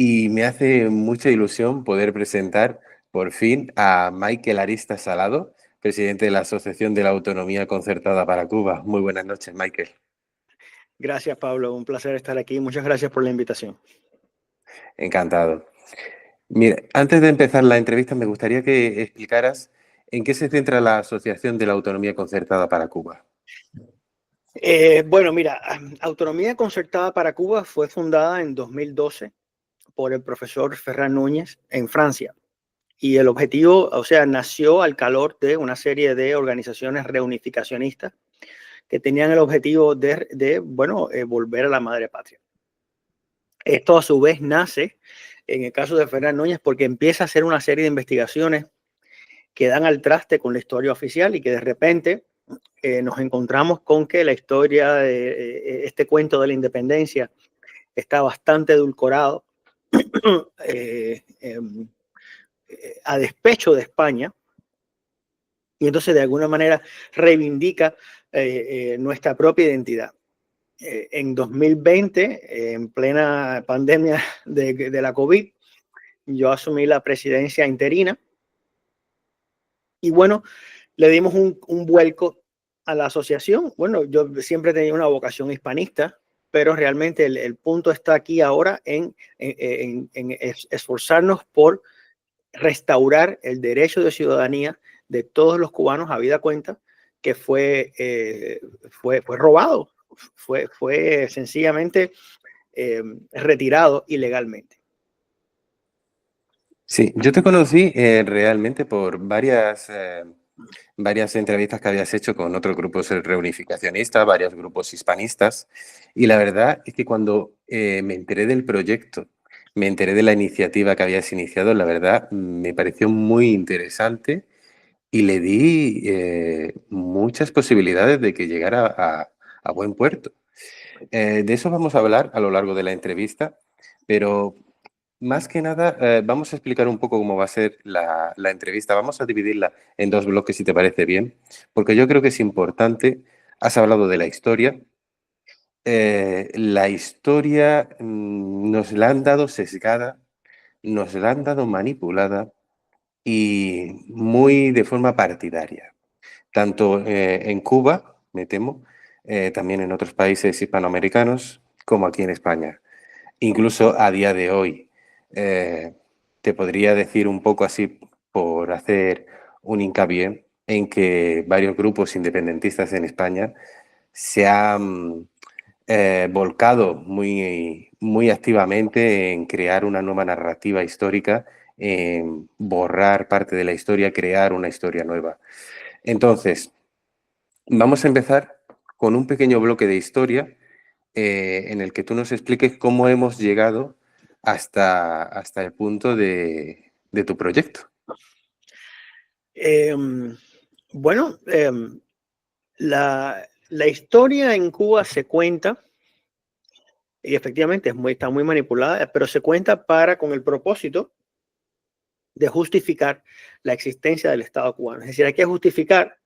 y me hace mucha ilusión poder presentar por fin a Michael Aristas Salado, presidente de la Asociación de la Autonomía Concertada para Cuba. Muy buenas noches, Michael. Gracias, Pablo. Un placer estar aquí. Muchas gracias por la invitación. Encantado. Mira, antes de empezar la entrevista, me gustaría que explicaras en qué se centra la Asociación de la Autonomía Concertada para Cuba. Bueno, mira, Autonomía Concertada para Cuba fue fundada en 2012 por el profesor Ferran Núñez en Francia. Y el objetivo, o sea, nació al calor de una serie de organizaciones reunificacionistas que tenían el objetivo de volver a la madre patria. Esto a su vez nace, en el caso de Ferran Núñez, porque empieza a hacer una serie de investigaciones que dan al traste con la historia oficial y que de repente nos encontramos con que la historia de este cuento de la independencia está bastante edulcorado a despecho de España, y entonces de alguna manera reivindica nuestra propia identidad. En 2020, en plena pandemia de la COVID, yo asumí la presidencia interina y bueno, le dimos un vuelco a la asociación. Bueno, yo siempre he tenido una vocación hispanista, pero realmente el punto está aquí ahora en esforzarnos por restaurar el derecho de ciudadanía de todos los cubanos a vida cuenta que fue robado, fue sencillamente retirado ilegalmente. Sí, yo te conocí realmente por varias entrevistas que habías hecho con otros grupos reunificacionistas, varios grupos hispanistas, y la verdad es que cuando me enteré del proyecto, me enteré de la iniciativa que habías iniciado, la verdad me pareció muy interesante y le di muchas posibilidades de que llegara a buen puerto. De eso vamos a hablar a lo largo de la entrevista, pero más que nada vamos a explicar un poco cómo va a ser la entrevista. Vamos a dividirla en dos bloques, si te parece bien, porque yo creo que es importante. Has hablado de la historia. La historia nos la han dado sesgada, nos la han dado manipulada y muy de forma partidaria. Tanto en Cuba, me temo, también en otros países hispanoamericanos, como aquí en España. Incluso a día de hoy, te podría decir un poco así, por hacer un hincapié, en que varios grupos independentistas en España se han volcado muy activamente en crear una nueva narrativa histórica, en borrar parte de la historia, crear una historia nueva. Entonces, vamos a empezar con un pequeño bloque de historia en el que tú nos expliques cómo hemos llegado hasta el punto de tu proyecto. Bueno, la historia en Cuba se cuenta, y efectivamente está muy manipulada, pero se cuenta con el propósito de justificar la existencia del Estado cubano. Es decir, hay que justificar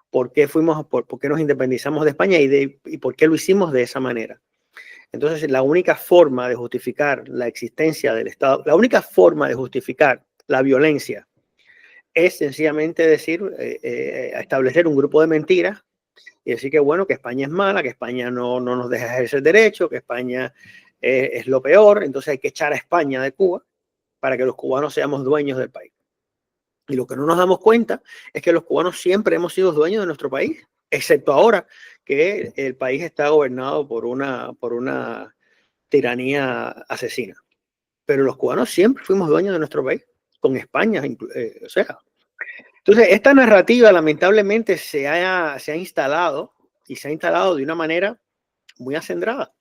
por qué por qué nos independizamos de España y por qué lo hicimos de esa manera. Entonces, la única forma de justificar la existencia del Estado, la única forma de justificar la violencia es sencillamente establecer un grupo de mentiras y decir que bueno, que España es mala, que España no nos deja ejercer derecho, que España es lo peor, entonces hay que echar a España de Cuba para que los cubanos seamos dueños del país. Y lo que no nos damos cuenta es que los cubanos siempre hemos sido dueños de nuestro país, excepto ahora que el país está gobernado por una tiranía asesina. Pero los cubanos siempre fuimos dueños de nuestro país, con España, o sea. Entonces, esta narrativa lamentablemente se ha instalado y se ha instalado de una manera muy acendrada.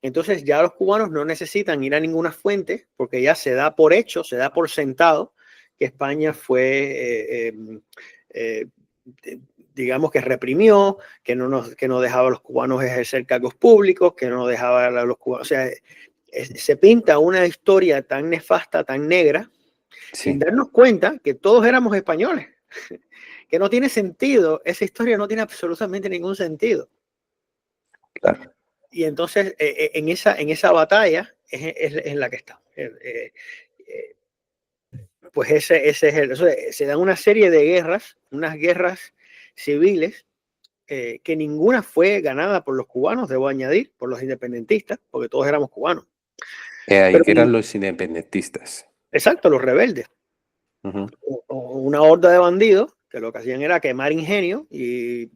Entonces, ya los cubanos no necesitan ir a ninguna fuente porque ya se da por hecho, se da por sentado que España fue, digamos que reprimió, que no dejaba a los cubanos ejercer cargos públicos, que no dejaba a los cubanos, o sea, se pinta una historia tan nefasta, tan negra, Sí. sin darnos cuenta que todos éramos españoles, que no tiene sentido, esa historia no tiene absolutamente ningún sentido. Claro. Y entonces en esa batalla es la que está. Pues ese es se dan una serie de guerras, unas guerras civiles, que ninguna fue ganada por los cubanos, debo añadir, por los independentistas, porque todos éramos cubanos. Ahí Pero, que eran los independentistas. exacto, los rebeldes. Ujú. Una horda de bandidos que lo que hacían era quemar ingenio y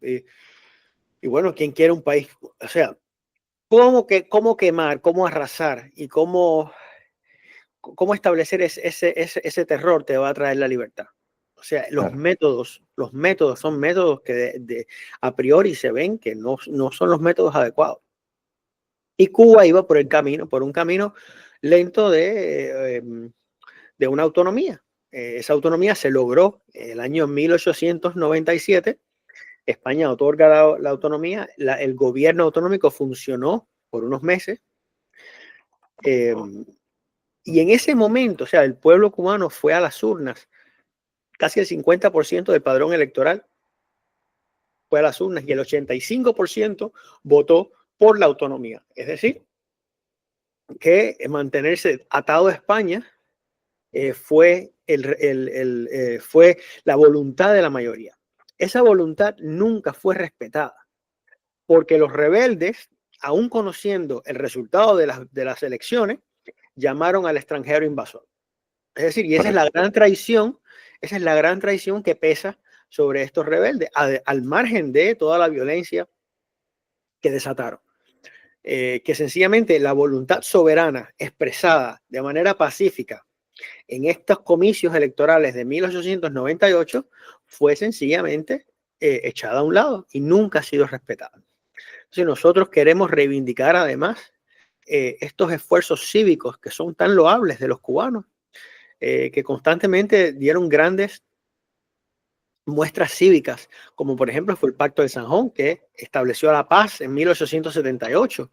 bueno, ¿quién quiere un país? O sea, cómo quemar, cómo arrasar y cómo establecer ese terror te va a traer la libertad? O sea, Claro. los métodos son métodos que a priori se ven que no son los métodos adecuados. Y Cuba iba por un camino lento de una autonomía. Esa autonomía se logró en el año 1897. España otorga la autonomía, el gobierno autonómico funcionó por unos meses. Y en ese momento, o sea, el pueblo cubano fue a las urnas, casi el 50% del padrón electoral fue a las urnas y el 85% votó por la autonomía. Es decir, que mantenerse atado a España fue la voluntad de la mayoría. Esa voluntad nunca fue respetada, porque los rebeldes, aún conociendo el resultado de las elecciones, llamaron al extranjero invasor. Es decir, y esa es la Correcto. gran traición, esa es la gran traición que pesa sobre estos rebeldes, al margen de toda la violencia que desataron. Que sencillamente la voluntad soberana expresada de manera pacífica en estos comicios electorales de 1898 fue sencillamente echada a un lado y nunca ha sido respetada. Entonces nosotros queremos reivindicar además estos esfuerzos cívicos que son tan loables de los cubanos, que constantemente dieron grandes muestras cívicas, como por ejemplo fue el Pacto de Sanjón, que estableció la paz en 1878,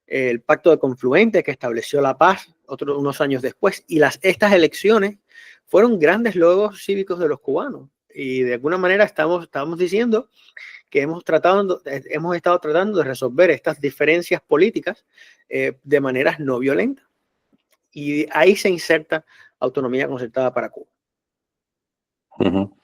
el Pacto de Confluente, que estableció la paz unos años después, y estas elecciones fueron grandes logros cívicos de los cubanos, y de alguna manera estamos diciendo que hemos estado tratando de resolver estas diferencias políticas de maneras no violentas, y ahí se inserta autonomía concertada para Cuba. Ujú.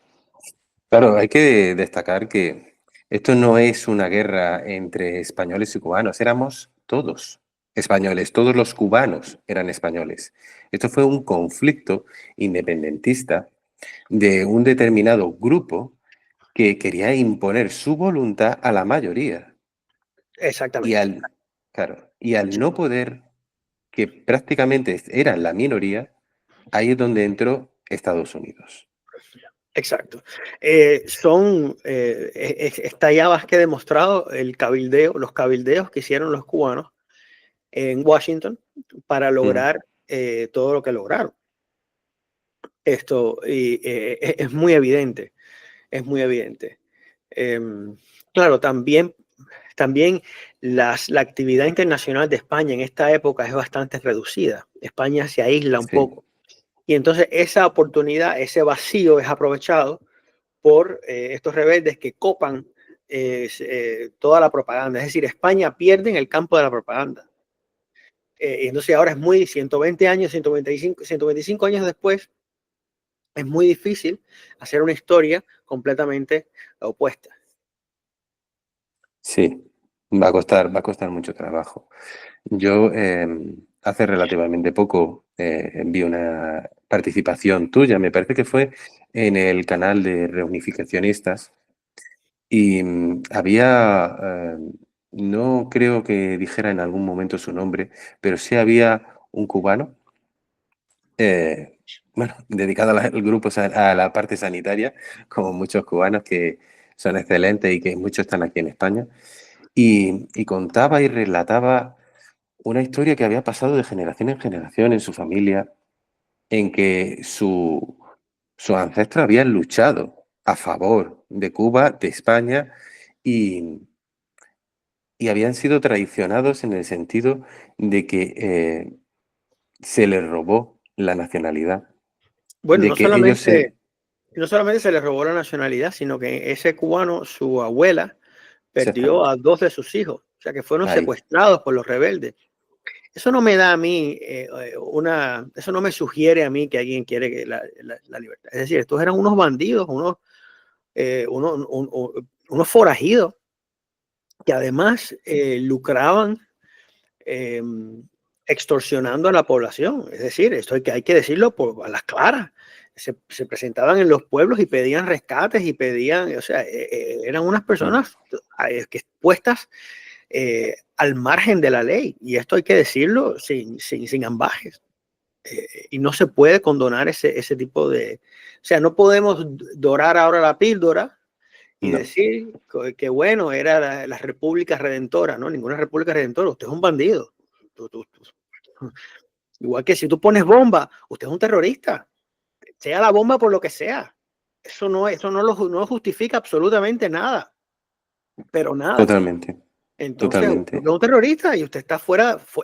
Claro, hay que destacar que esto no es una guerra entre españoles y cubanos, éramos todos españoles, todos los cubanos eran españoles. Esto fue un conflicto independentista de un determinado grupo que quería imponer su voluntad a la mayoría. Y Exactamente. al no poder, que prácticamente eran la minoría, ahí es donde entró Estados Unidos. Exacto. Está ya más que demostrado los cabildeos que hicieron los cubanos en Washington para Ujú. lograr todo lo que lograron. Es muy evidente, es muy evidente. Claro, también la actividad internacional de España en esta época es bastante reducida. España se aísla un Sí, poco. Y entonces esa oportunidad, ese vacío es aprovechado por estos rebeldes que copan toda la propaganda. Es decir, España pierde en el campo de la propaganda. Y entonces ahora es 120 años, 125 años después, es muy difícil hacer una historia completamente opuesta. sí, va a costar mucho trabajo. Yo hace relativamente poco vi una participación tuya, me parece que fue en el canal de Reunificacionistas y había, no creo que dijera en algún momento su nombre, pero sí había un cubano, bueno, dedicado al grupo, a la parte sanitaria, como muchos cubanos que son excelentes y que muchos están aquí en España, y contaba y relataba una historia que había pasado de generación en generación en su familia, en que sus ancestros habían luchado a favor de Cuba, de España, y, y habían sido traicionados en el sentido de que se les robó la nacionalidad, Bueno, de que ellos se... no solamente se le robó la nacionalidad, sino que ese cubano, su abuela, perdió Exactamente, a 2 de sus hijos, o sea que fueron ahí, secuestrados por los rebeldes. Eso no me da a mí eso no me sugiere a mí que alguien quiere que la libertad. Es decir, estos eran unos bandidos, unos forajidos que además lucraban eh, extorsionando a la población. Es decir, esto hay que decirlo a las claras. Se presentaban en los pueblos y pedían rescates y pedían, o sea, eran unas personas que puestas al margen de la ley. Y esto hay que decirlo sin ambajes. Y no se puede condonar ese tipo de... O sea, no podemos dorar ahora la píldora y No, decir que bueno, era la República Redentora, ¿no? Ninguna República Redentora, usted es un bandido. Igual que si tú pones bomba, usted es un terrorista, sea la bomba por lo que sea. Eso no lo justifica absolutamente nada, pero nada. totalmente, Entonces, usted totalmente. es un terrorista y usted está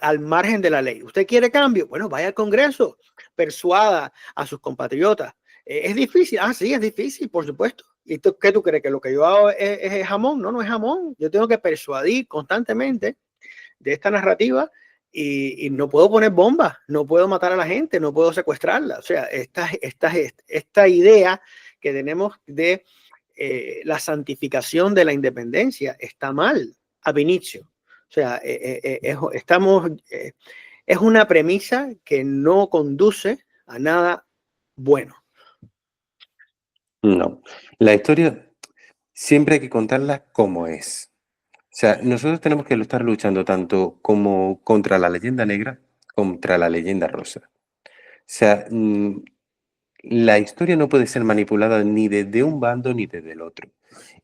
al margen de la ley. ¿Usted quiere cambio? Bueno, vaya al Congreso, persuada a sus compatriotas. ¿Es difícil? Ah, sí, es difícil, por supuesto. ¿Y qué tú crees? ¿Que lo que yo hago es jamón? No, no es jamón. Yo tengo que persuadir constantemente de esta narrativa y no puedo poner bombas, no puedo matar a la gente, no puedo secuestrarla. O sea, esta idea que tenemos de la santificación de la independencia está mal ab initio. O sea, es una premisa que no conduce a nada bueno. No. La historia siempre hay que contarla como es. O sea, nosotros tenemos que estar luchando tanto como contra la leyenda negra, contra la leyenda rosa. O sea, la historia no puede ser manipulada ni desde un bando ni desde el otro.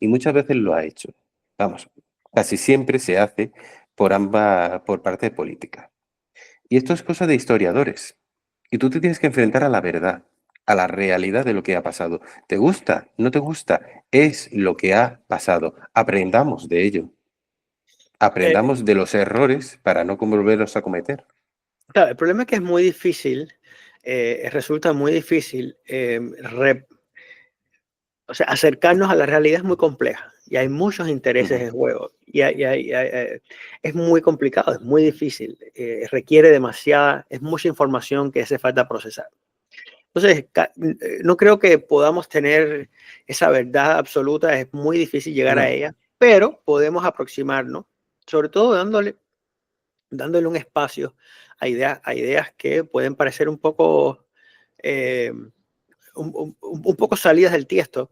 Y muchas veces lo ha hecho. Vamos, casi siempre se hace por parte política. Y esto es cosa de historiadores. Y tú te tienes que enfrentar a la verdad, a la realidad de lo que ha pasado. ¿Te gusta? ¿No te gusta? Es lo que ha pasado. Aprendamos de ello. Eh, Aprendamos de los errores para no volverlos a cometer. claro, el problema es que es muy difícil, resulta muy difícil o sea, acercarnos a la realidad es muy compleja y hay muchos intereses Ujú. en juego es muy complicado, es muy difícil, requiere es mucha información que hace falta procesar. Entonces, no creo que podamos tener esa verdad absoluta, es muy difícil llegar a No, ella, pero podemos aproximarnos, sobre todo dándole un espacio a ideas que pueden parecer un poco, eh, un poco salidas del tiesto,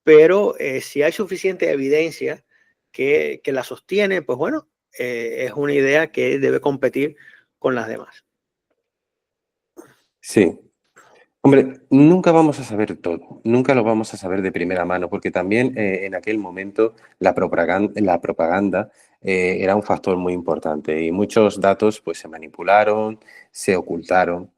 pero si hay suficiente evidencia que la sostiene, pues bueno, es una idea que debe competir con las demás. sí. Hombre, nunca vamos a saber todo, nunca lo vamos a saber de primera mano, porque también en aquel momento la propaganda era un factor muy importante y muchos datos pues se manipularon, se ocultaron,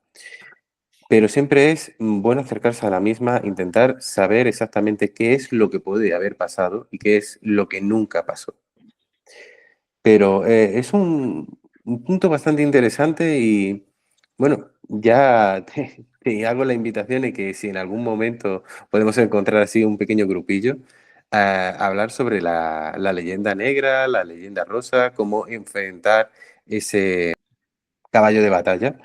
pero siempre es bueno acercarse a la misma, intentar saber exactamente qué es lo que puede haber pasado y qué es lo que nunca pasó. Pero es un punto bastante interesante y bueno, ya te hago la invitación de que si en algún momento podemos encontrar así un pequeño grupillo, a hablar sobre la leyenda negra, la leyenda rosa, cómo enfrentar ese caballo de batalla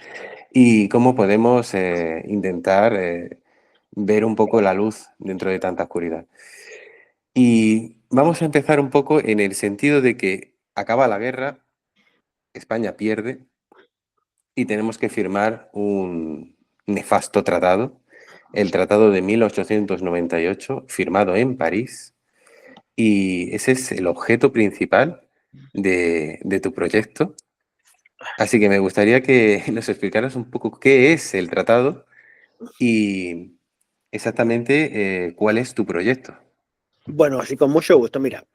y cómo podemos intentar ver un poco la luz dentro de tanta oscuridad. Y vamos a empezar un poco en el sentido de que acaba la guerra, España pierde y tenemos que firmar un nefasto tratado, el Tratado de 1898, firmado en París, y ese es el objeto principal de tu proyecto. Así que me gustaría que nos explicaras un poco qué es el tratado y exactamente cuál es tu proyecto. Bueno, así con mucho gusto. Mira,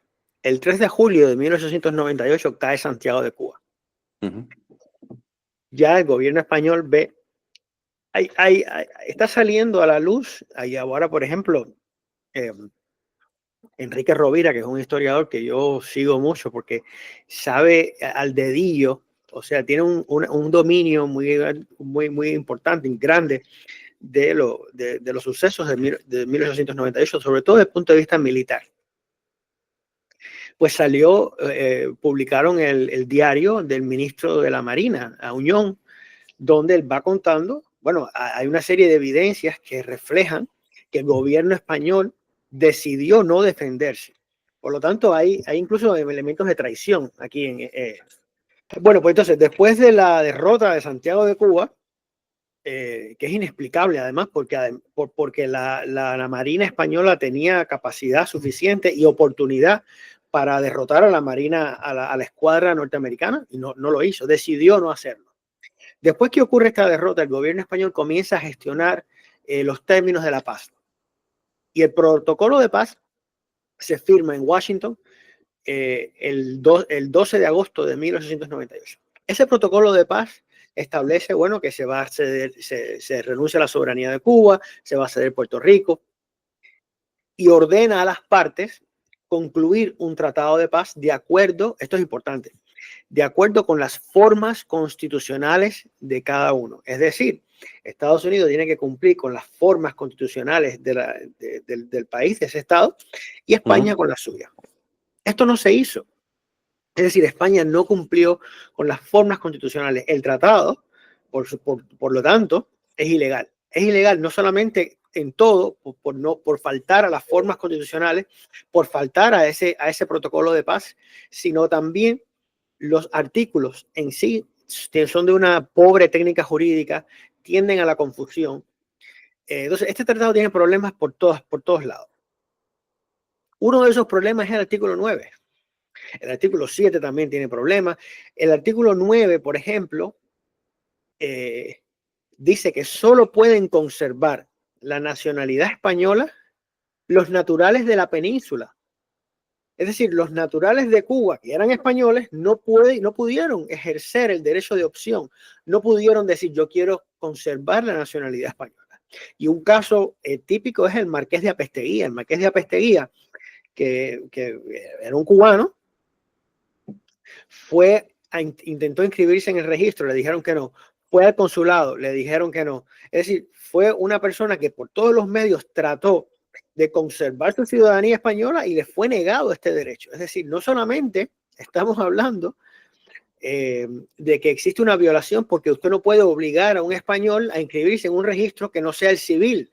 el 3 de julio de 1898 cae Santiago de Cuba. Ujú. Ya el gobierno español ve, está saliendo a la luz, ahí ahora, por ejemplo, eh, Enrique Rovira, que es un historiador que yo sigo mucho porque sabe al dedillo, o sea, tiene un dominio muy importante y grande de los sucesos de 1898, sobre todo desde el punto de vista militar. pues salió, publicaron el diario del ministro de la Marina, Auñón, donde él va contando, bueno, hay una serie de evidencias que reflejan que el gobierno español decidió no defenderse. Por lo tanto, hay incluso elementos de traición aquí. Bueno, pues entonces, después de la derrota de Santiago de Cuba, que es inexplicable además, porque la Marina española tenía capacidad suficiente y oportunidad para derrotar a la Marina, a la escuadra norteamericana, y no lo hizo, decidió no hacerlo. Después que ocurre esta derrota, el gobierno español comienza a gestionar los términos de la paz. Y el protocolo de paz se firma en Washington el 12 de agosto de 1898. Ese protocolo de paz establece, bueno, que se va a ceder, se renuncia a la soberanía de Cuba, se va a ceder Puerto Rico, y ordena a las partes concluir un tratado de paz de acuerdo, esto es importante, de acuerdo con las formas constitucionales de cada uno. Es decir, Estados Unidos tiene que cumplir con las formas constitucionales del país, de ese estado, y España con la suya. Esto no se hizo. Es decir, España no cumplió con las formas constitucionales. El tratado, por lo tanto, es ilegal. Es ilegal no solamente en todo, por faltar a las formas constitucionales, por faltar a ese protocolo de paz, sino también los artículos en sí son de una pobre técnica jurídica, tienden a la confusión. Entonces, este tratado tiene problemas por todos lados. Uno de esos problemas es el artículo 9. El artículo 7 también tiene problemas. El artículo 9, por ejemplo, dice que solo pueden conservar la nacionalidad española los naturales de la península. Es decir, los naturales de Cuba, que eran españoles, no pudieron ejercer el derecho de opción. No pudieron decir, yo quiero conservar la nacionalidad española. Y un caso típico es el Marqués de Apesteguía. El Marqués de Apesteguía, que era un cubano, intentó inscribirse en el registro, le dijeron que no. Fue al consulado, le dijeron que no. Es decir, fue una persona que por todos los medios trató de conservar su ciudadanía española y le fue negado este derecho. Es decir, no solamente estamos hablando de que existe una violación porque usted no puede obligar a un español a inscribirse en un registro que no sea el civil.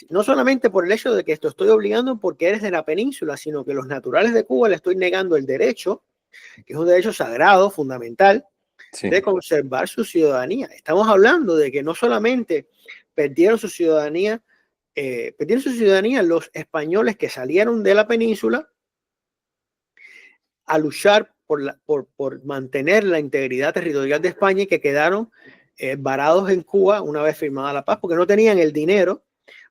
No solamente por el hecho de que esto estoy obligando porque eres de la península, sino que los naturales de Cuba le estoy negando el derecho, que es un derecho sagrado, fundamental, sí, de conservar su ciudadanía. Estamos hablando de que no solamente perdieron su ciudadanía los españoles que salieron de la península a luchar por mantener la integridad territorial de España y que quedaron varados en Cuba una vez firmada la paz porque no tenían el dinero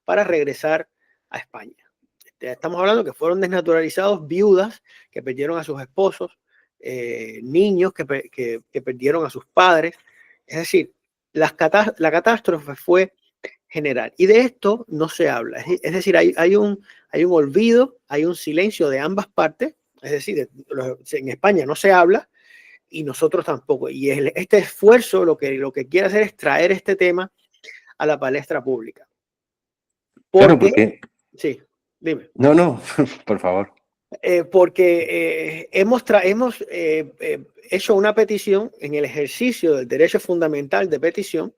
para regresar a España. Estamos hablando que fueron desnaturalizados viudas que perdieron a sus esposos, niños que perdieron a sus padres. Es decir, la catástrofe fue general. Y de esto no se habla. Es decir, hay un olvido, hay un silencio de ambas partes. Es decir, en España no se habla y nosotros tampoco. Y este esfuerzo lo que quiere hacer es traer este tema a la palestra pública. Porque sí, dime. No, por favor. Porque hemos hecho una petición en el ejercicio del derecho fundamental de petición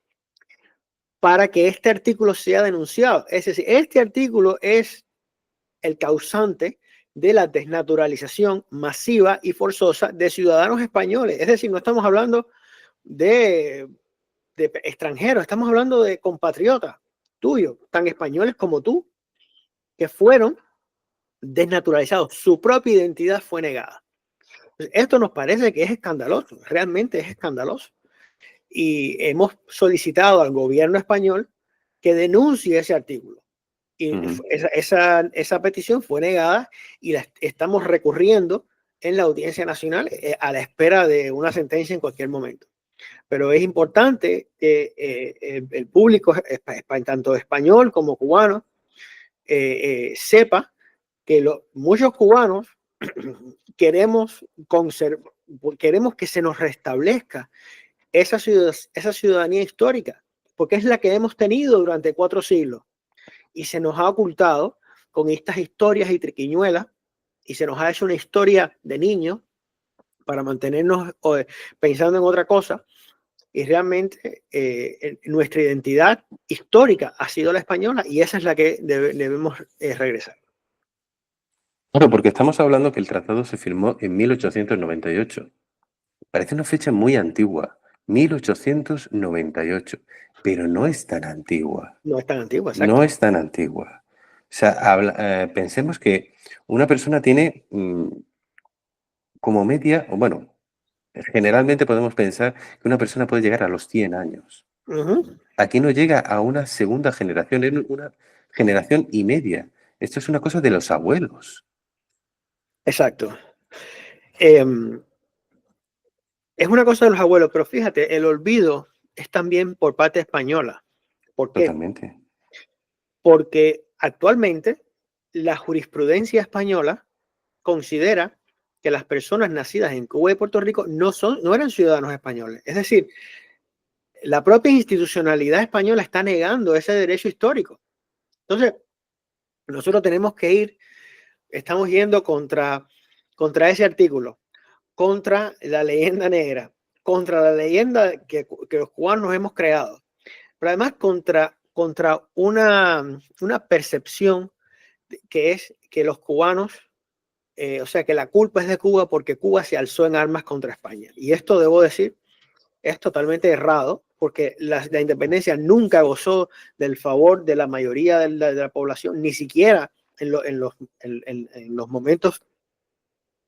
para que este artículo sea denunciado. Es decir, este artículo es el causante de la desnaturalización masiva y forzosa de ciudadanos españoles. Es decir, no estamos hablando de extranjeros, estamos hablando de compatriotas tuyos, tan españoles como tú, que fueron desnaturalizados. Su propia identidad fue negada. Esto nos parece que es escandaloso, realmente es escandaloso. Y hemos solicitado al gobierno español que denuncie ese artículo. Y esa petición fue negada y la estamos recurriendo en la Audiencia Nacional a la espera de una sentencia en cualquier momento. Pero es importante que el público, tanto español como cubano, sepa que muchos cubanos queremos que se nos restablezca esa ciudadanía histórica, porque es la que hemos tenido durante 4 siglos y se nos ha ocultado con estas historias y triquiñuelas y se nos ha hecho una historia de niño para mantenernos pensando en otra cosa, y realmente nuestra identidad histórica ha sido la española y esa es la que debemos regresar. Claro, porque estamos hablando que el tratado se firmó en 1898. Parece una fecha muy antigua, 1898, pero no es tan antigua. No es tan antigua, No exacto. es tan antigua. O sea, pensemos que una persona tiene como media, o bueno, generalmente podemos pensar que una persona puede llegar a los 100 años. Ujú. Aquí no llega a una segunda generación, es una generación y media. Esto es una cosa de los abuelos. Exacto. Es una cosa de los abuelos, pero fíjate, el olvido es también por parte española. ¿Por qué? Totalmente. Porque actualmente la jurisprudencia española considera que las personas nacidas en Cuba y Puerto Rico no eran ciudadanos españoles. Es decir, la propia institucionalidad española está negando ese derecho histórico. Entonces, nosotros tenemos que estamos yendo contra ese artículo, contra la leyenda negra, contra la leyenda que los cubanos hemos creado, pero además contra una percepción que es que los cubanos, o sea, que la culpa es de Cuba porque Cuba se alzó en armas contra España. Y esto, debo decir, es totalmente errado porque la independencia nunca gozó del favor de la mayoría de la población, ni siquiera en los momentos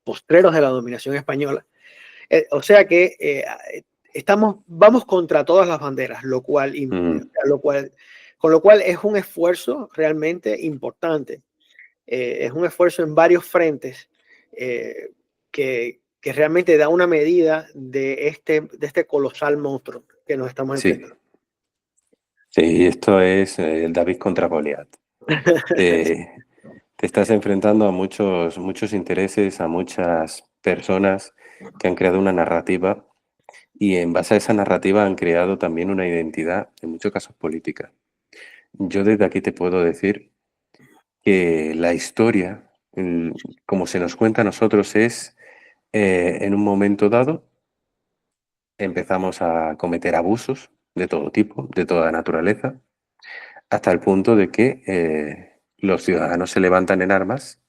postreros de la dominación española. O sea que vamos contra todas las banderas, Mm, con lo cual es un esfuerzo realmente importante. Es un esfuerzo en varios frentes que realmente da una medida de este colosal monstruo que nos estamos sí, enfrentando. sí, esto es el David contra Goliat. Te, te estás enfrentando a muchos intereses, a muchas personas que han creado una narrativa y en base a esa narrativa han creado también una identidad, en muchos casos política. Yo desde aquí te puedo decir que la historia, como se nos cuenta a nosotros, es en un momento dado empezamos a cometer abusos de todo tipo, de toda naturaleza, hasta el punto de que los ciudadanos se levantan en armas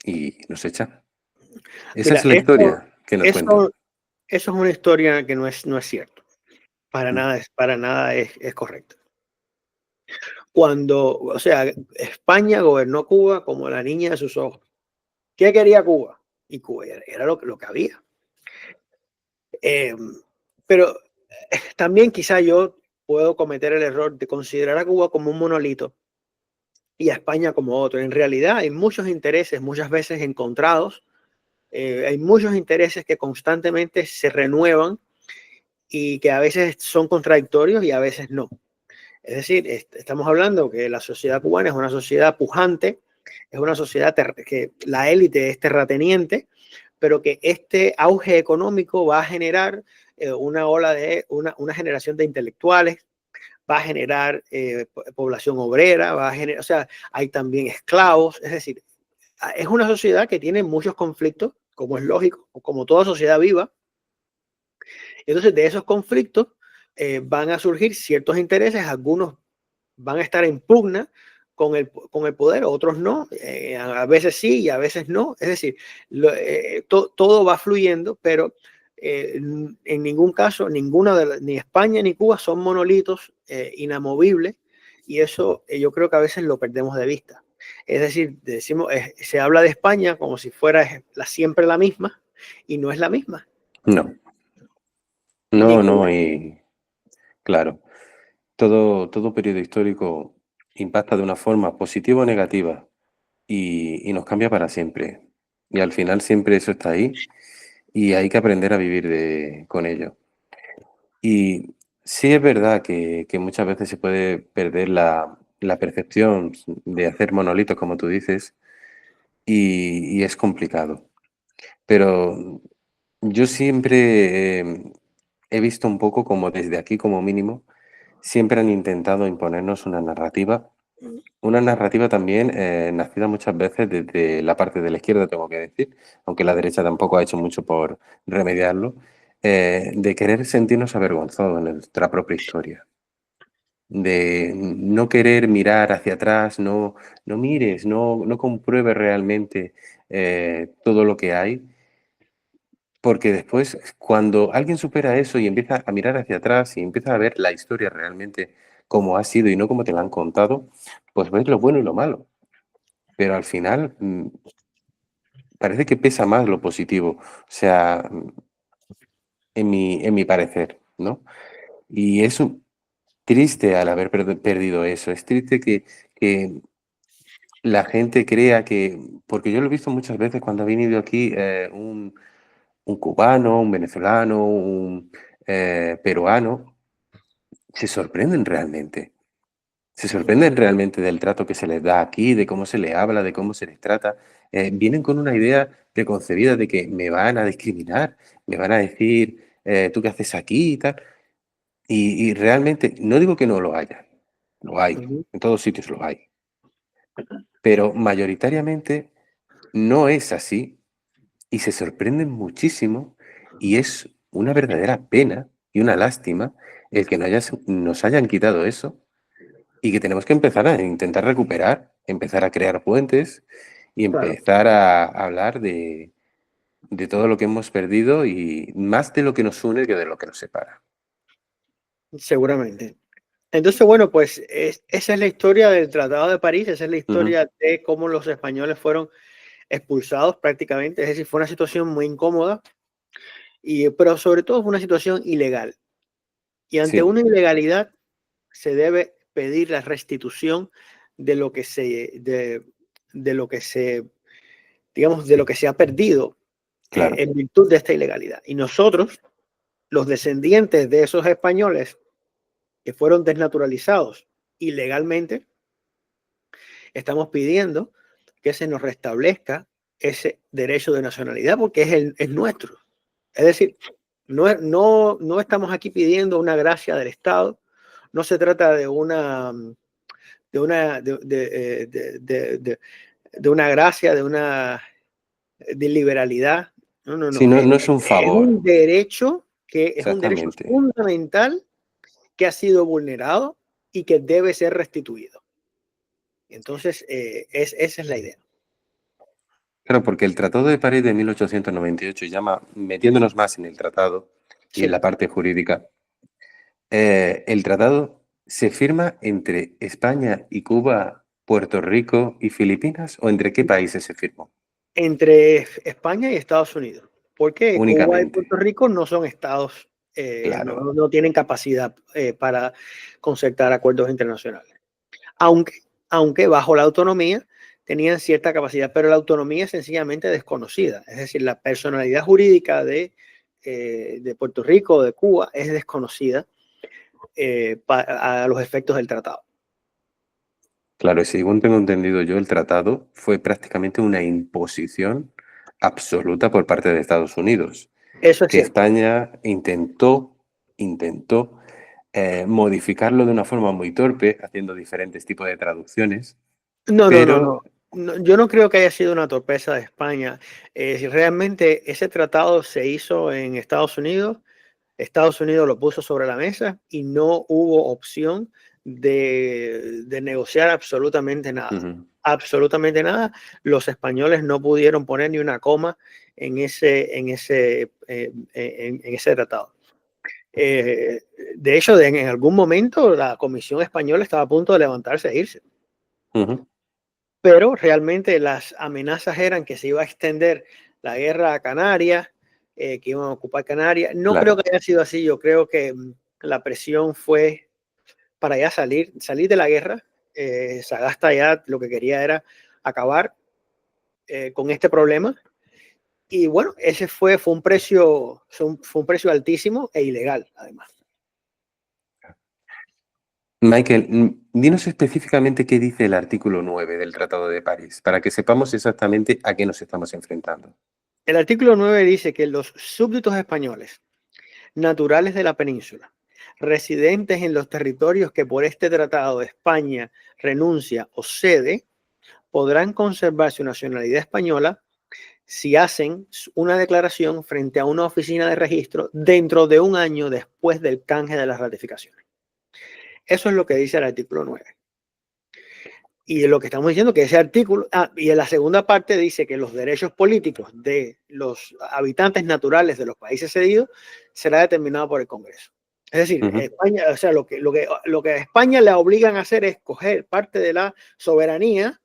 y nos echan. Esa Mira, es la historia que nos cuentan. eso, eso es una historia que no es cierto. Mm, Para nada es correcto. Cuando, o sea, España gobernó Cuba como la niña de sus ojos. ¿Qué quería Cuba? Y Cuba era lo que había. Eh, pero también quizá yo puedo cometer el error de considerar a Cuba como un monolito y a España como otro. En realidad hay muchos intereses, muchas veces encontrados, hay muchos intereses que constantemente se renuevan y que a veces son contradictorios y a veces no. Es decir, estamos hablando que la sociedad cubana es una sociedad pujante, es una sociedad que la élite es terrateniente, pero que este auge económico va a generar una ola una generación de intelectuales, va a generar población obrera, va a generar, o sea, hay también esclavos, es decir, es una sociedad que tiene muchos conflictos, como es lógico, como toda sociedad viva. Entonces, de esos conflictos van a surgir ciertos intereses, algunos van a estar en pugna con el poder, otros no, a veces sí y a veces no. Es decir, todo va fluyendo, pero en ningún caso, ni España ni Cuba son monolitos inamovibles y eso yo creo que a veces lo perdemos de vista. Es decir, se habla de España como si fuera siempre la misma y no es la misma, no, ni no, Cuba. no, y claro, todo periodo histórico impacta de una forma positiva o negativa y nos cambia para siempre. Y al final siempre eso está ahí y hay que aprender a vivir con ello. Y sí es verdad que muchas veces se puede perder la percepción de hacer monolitos, como tú dices, y es complicado. Pero yo siempre he visto un poco como desde aquí, como mínimo, siempre han intentado imponernos una narrativa una narrativa también nacida muchas veces desde la parte de la izquierda, tengo que decir, aunque la derecha tampoco ha hecho mucho por remediarlo, de querer sentirnos avergonzados en nuestra propia historia, de no querer mirar hacia atrás, no mires, no compruebes realmente todo lo que hay, porque después cuando alguien supera eso y empieza a mirar hacia atrás y empieza a ver la historia realmente como ha sido y no como te la han contado, pues ves lo bueno y lo malo. Pero al final parece que pesa más lo positivo, o sea, en mi parecer, ¿no? Y es triste al haber perdido eso, es triste que la gente crea que, porque yo lo he visto muchas veces cuando ha venido aquí un cubano, un venezolano, un peruano, se sorprenden realmente. Se sorprenden realmente del trato que se les da aquí, de cómo se les habla, de cómo se les trata. Vienen con una idea preconcebida de que me van a discriminar, me van a decir, ¿tú qué haces aquí y tal? Y realmente, no digo que no lo haya, lo hay, Ujú. en todos sitios lo hay, pero mayoritariamente no es así y se sorprenden muchísimo y es una verdadera pena y una lástima el que nos hayan quitado eso y que tenemos que empezar a intentar recuperar, empezar a crear puentes y Claro, empezar a hablar de todo lo que hemos perdido y más de lo que nos une que de lo que nos separa. seguramente. Entonces, bueno, pues esa es la historia del Tratado de París, esa es la Ujú. historia de cómo los españoles fueron expulsados prácticamente, es decir, fue una situación muy incómoda, pero sobre todo fue una situación ilegal. Y ante Sí, una ilegalidad se debe pedir la restitución de lo que se, de lo que se, digamos, de lo que se ha perdido claro. en virtud de esta ilegalidad. Y nosotros, los descendientes de esos españoles que fueron desnaturalizados ilegalmente, estamos pidiendo que se nos restablezca ese derecho de nacionalidad porque es nuestro. Es decir, no estamos aquí pidiendo una gracia del Estado, no se trata de una gracia, de liberalidad. No, no, Sí, no. no, no es un Es favor, un derecho que es un derecho exactamente. fundamental que ha sido vulnerado y que debe ser restituido. Entonces, esa es la idea. Claro, porque el Tratado de París de 1898 llama, metiéndonos más en el tratado y en Sí. la parte jurídica, el tratado se firma entre España y Cuba, Puerto Rico y Filipinas, ¿o entre qué países se firmó? Entre España y Estados Unidos, porque Cuba y Únicamente, Puerto Rico no son estados, claro. no tienen capacidad para concertar acuerdos internacionales, aunque, aunque bajo la autonomía tenían cierta capacidad, pero la autonomía es sencillamente desconocida, es decir, la personalidad jurídica de Puerto Rico o de Cuba es desconocida a los efectos del tratado. Claro, y según tengo entendido yo, el tratado fue prácticamente una imposición absoluta por parte de Estados Unidos, Eso es que cierto. España intentó modificarlo de una forma muy torpe, haciendo diferentes tipos de traducciones, No, no, no, pero no. Yo no creo que haya sido una torpeza de España. Si realmente ese tratado se hizo en Estados Unidos lo puso sobre la mesa y no hubo opción de negociar absolutamente nada. ujú, Absolutamente nada. Los españoles no pudieron poner ni una coma en ese tratado. Eh, de hecho, en algún momento la Comisión Española estaba a punto de levantarse e irse, ujú, pero realmente las amenazas eran que se iba a extender la guerra a Canarias, que iban a ocupar Canarias. No creo claro. que haya sido así, yo creo que la presión fue para ya salir de la guerra. Sagasta ya lo que quería era acabar con este problema. Y bueno, ese fue un precio altísimo e ilegal, además. Michael, dinos específicamente qué dice el artículo 9 del Tratado de París, para que sepamos exactamente a qué nos estamos enfrentando. El artículo 9 dice que los súbditos españoles naturales de la península, residentes en los territorios que por este tratado España renuncia o cede podrán conservar su nacionalidad española si hacen una declaración frente a una oficina de registro dentro de un año después del canje de las ratificaciones. Eso es lo que dice el artículo 9. Y lo que estamos diciendo que ese artículo, y en la segunda parte dice que los derechos políticos de los habitantes naturales de los países cedidos será determinado por el Congreso. Es decir, España, o sea, lo que a España le obligan a hacer es coger parte de la soberanía,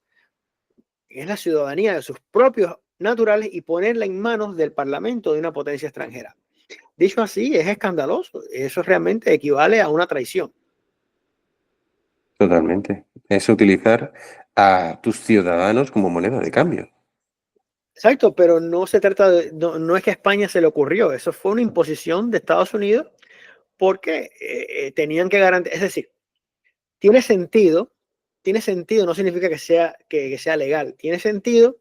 que es la ciudadanía de sus propios naturales, y ponerla en manos del Parlamento de una potencia extranjera. Dicho así, es escandaloso. Eso realmente equivale a una traición. Totalmente. Es utilizar a tus ciudadanos como moneda de cambio. Exacto, pero no se trata de, no es que a España se le ocurrió, eso fue una imposición de Estados Unidos porque tenían que garantizar, es decir, tiene sentido, no significa que sea legal, tiene sentido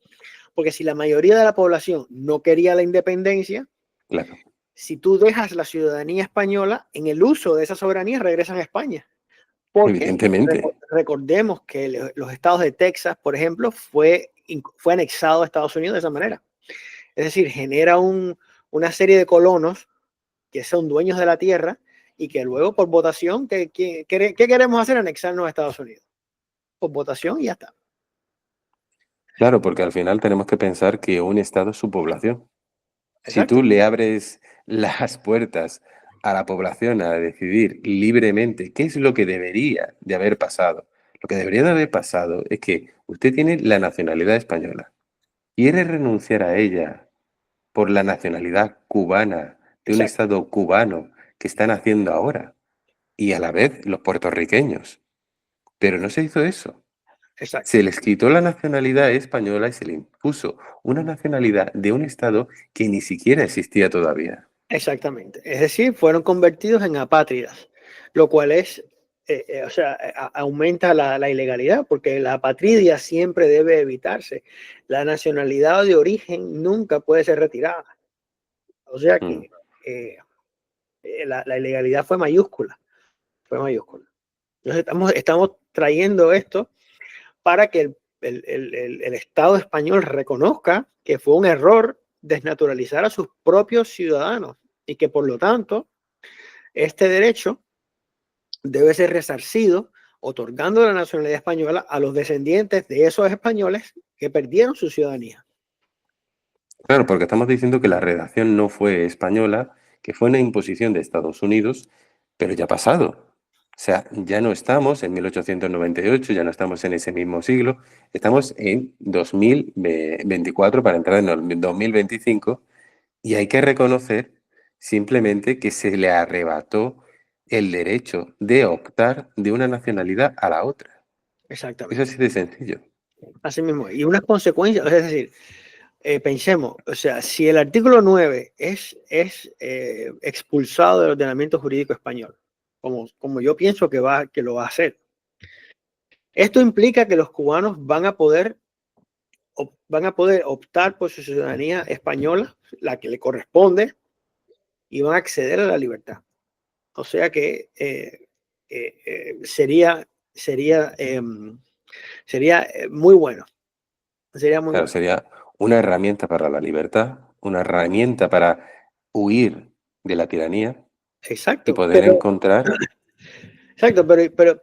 porque si la mayoría de la población no quería la independencia, claro, si tú dejas la ciudadanía española, en el uso de esa soberanía regresan a España. Porque evidentemente. recordemos que los estados de Texas, por ejemplo, fue anexado a Estados Unidos de esa manera. Es decir, genera una serie de colonos que son dueños de la tierra y que luego por votación, ¿qué queremos hacer? Anexarnos a Estados Unidos. Por votación y ya está. Claro, porque al final tenemos que pensar que un estado es su población. Si Exacto. tú le abres las puertas a la población a decidir libremente qué es lo que debería de haber pasado, lo que debería de haber pasado es que usted tiene la nacionalidad española, quiere renunciar a ella por la nacionalidad cubana de un Exacto. estado cubano que están haciendo ahora y a la vez los puertorriqueños. Pero no se hizo eso. Exacto. Se les quitó la nacionalidad española y se le impuso una nacionalidad de un estado que ni siquiera existía todavía. Exactamente. Es decir, fueron convertidos en apátridas, lo cual es, o sea, aumenta la ilegalidad, porque la apatridia siempre debe evitarse. La nacionalidad de origen nunca puede ser retirada. O sea Mm. que la ilegalidad fue mayúscula, fue mayúscula. Entonces estamos trayendo esto para que el Estado español reconozca que fue un error desnaturalizar a sus propios ciudadanos y que por lo tanto este derecho debe ser resarcido otorgando la nacionalidad española a los descendientes de esos españoles que perdieron su ciudadanía. Claro, porque estamos diciendo que la redacción no fue española, que fue una imposición de Estados Unidos, pero ya ha pasado. O sea, ya no estamos en 1898, ya no estamos en ese mismo siglo, estamos en 2024 para entrar en el 2025 y hay que reconocer simplemente que se le arrebató el derecho de optar de una nacionalidad a la otra. Es Exactamente. así de sencillo. Así mismo. Y unas consecuencias, es decir, pensemos, o sea, si el artículo 9 es expulsado del ordenamiento jurídico español, como yo pienso que lo va a hacer, esto implica que los cubanos van a poder optar por su ciudadanía española, la que le corresponde, y van a acceder a la libertad. O sea que sería muy bueno. Sería muy Claro, bueno. sería una herramienta para la libertad, una herramienta para huir de la tiranía y Exacto, poder encontrar.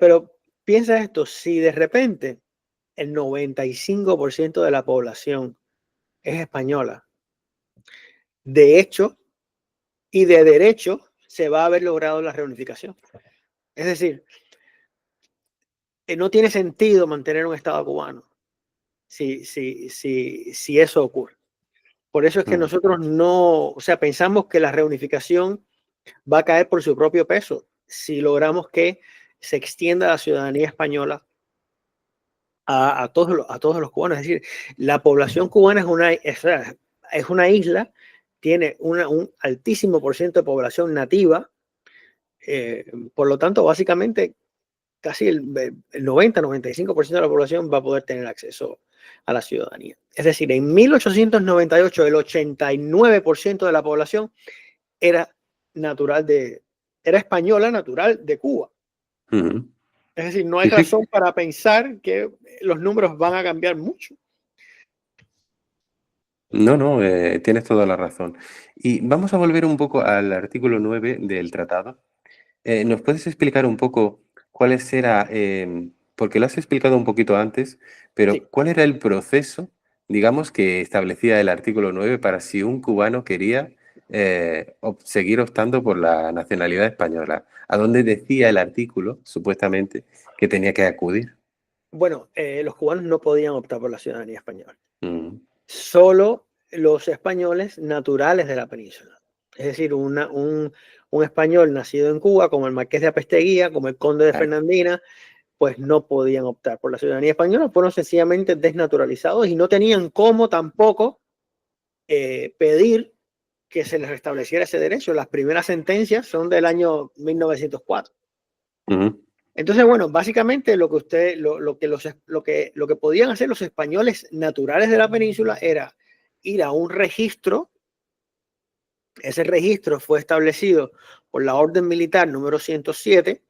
pero piensa esto, si de repente el 95% de la población es española, de hecho y de derecho se va a haber logrado la reunificación. Es decir, no tiene sentido mantener un Estado cubano si eso ocurre. Por eso es que nosotros no, o sea, pensamos que la reunificación va a caer por su propio peso si logramos que se extienda la ciudadanía española a todos los cubanos. Es decir, la población cubana es una isla, tiene un altísimo por ciento de población nativa, por lo tanto, básicamente, casi el 90-95% de la población va a poder tener acceso a la ciudadanía. Es decir, en 1898 el 89% de la población era natural de era española natural de Cuba. Ujú. Es decir, no hay Sí, sí. razón para pensar que los números van a cambiar mucho. No, no, tienes toda la razón. Y vamos a volver un poco al artículo 9 del tratado. ¿Nos puedes explicar un poco cuáles era, porque lo has explicado un poquito antes, pero Sí. cuál era el proceso, digamos, que establecía el artículo 9 para si un cubano quería seguir optando por la nacionalidad española? ¿A dónde decía el artículo, supuestamente, que tenía que acudir? Bueno, los cubanos no podían optar por la ciudadanía española. Mm, Solo los españoles naturales de la península. Es decir, un español nacido en Cuba, como el marqués de Apesteguía, como el conde de claro. Fernandina, pues no podían optar por la ciudadanía española, fueron sencillamente desnaturalizados y no tenían cómo tampoco pedir que se les restableciera ese derecho. Las primeras sentencias son del año 1904. Ujú. Entonces, bueno, básicamente lo que podían hacer los españoles naturales de la península era ir a un registro. Ese registro fue establecido por la Orden Militar número 107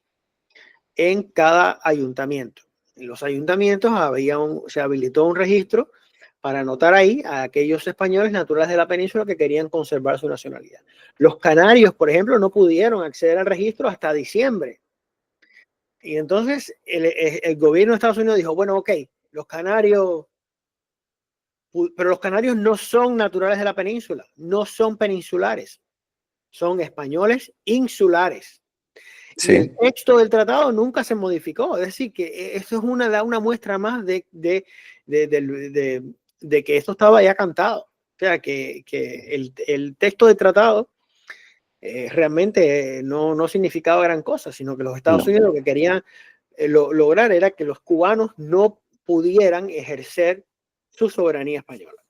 en cada ayuntamiento. En los ayuntamientos se habilitó un registro para anotar ahí a aquellos españoles naturales de la península que querían conservar su nacionalidad. Los canarios, por ejemplo, no pudieron acceder al registro hasta diciembre. Y entonces el gobierno de Estados Unidos dijo, bueno, ok, los canarios, pero los canarios no son naturales de la península, no son peninsulares, son españoles insulares. Y el Sí, texto del tratado nunca se modificó. Es decir, que esto es una muestra más de, de, de que esto estaba ya cantado. O sea, que el texto del tratado realmente no significaba gran cosa, sino que los Estados no. Unidos lo que querían lograr era que los cubanos no pudieran ejercer su soberanía española.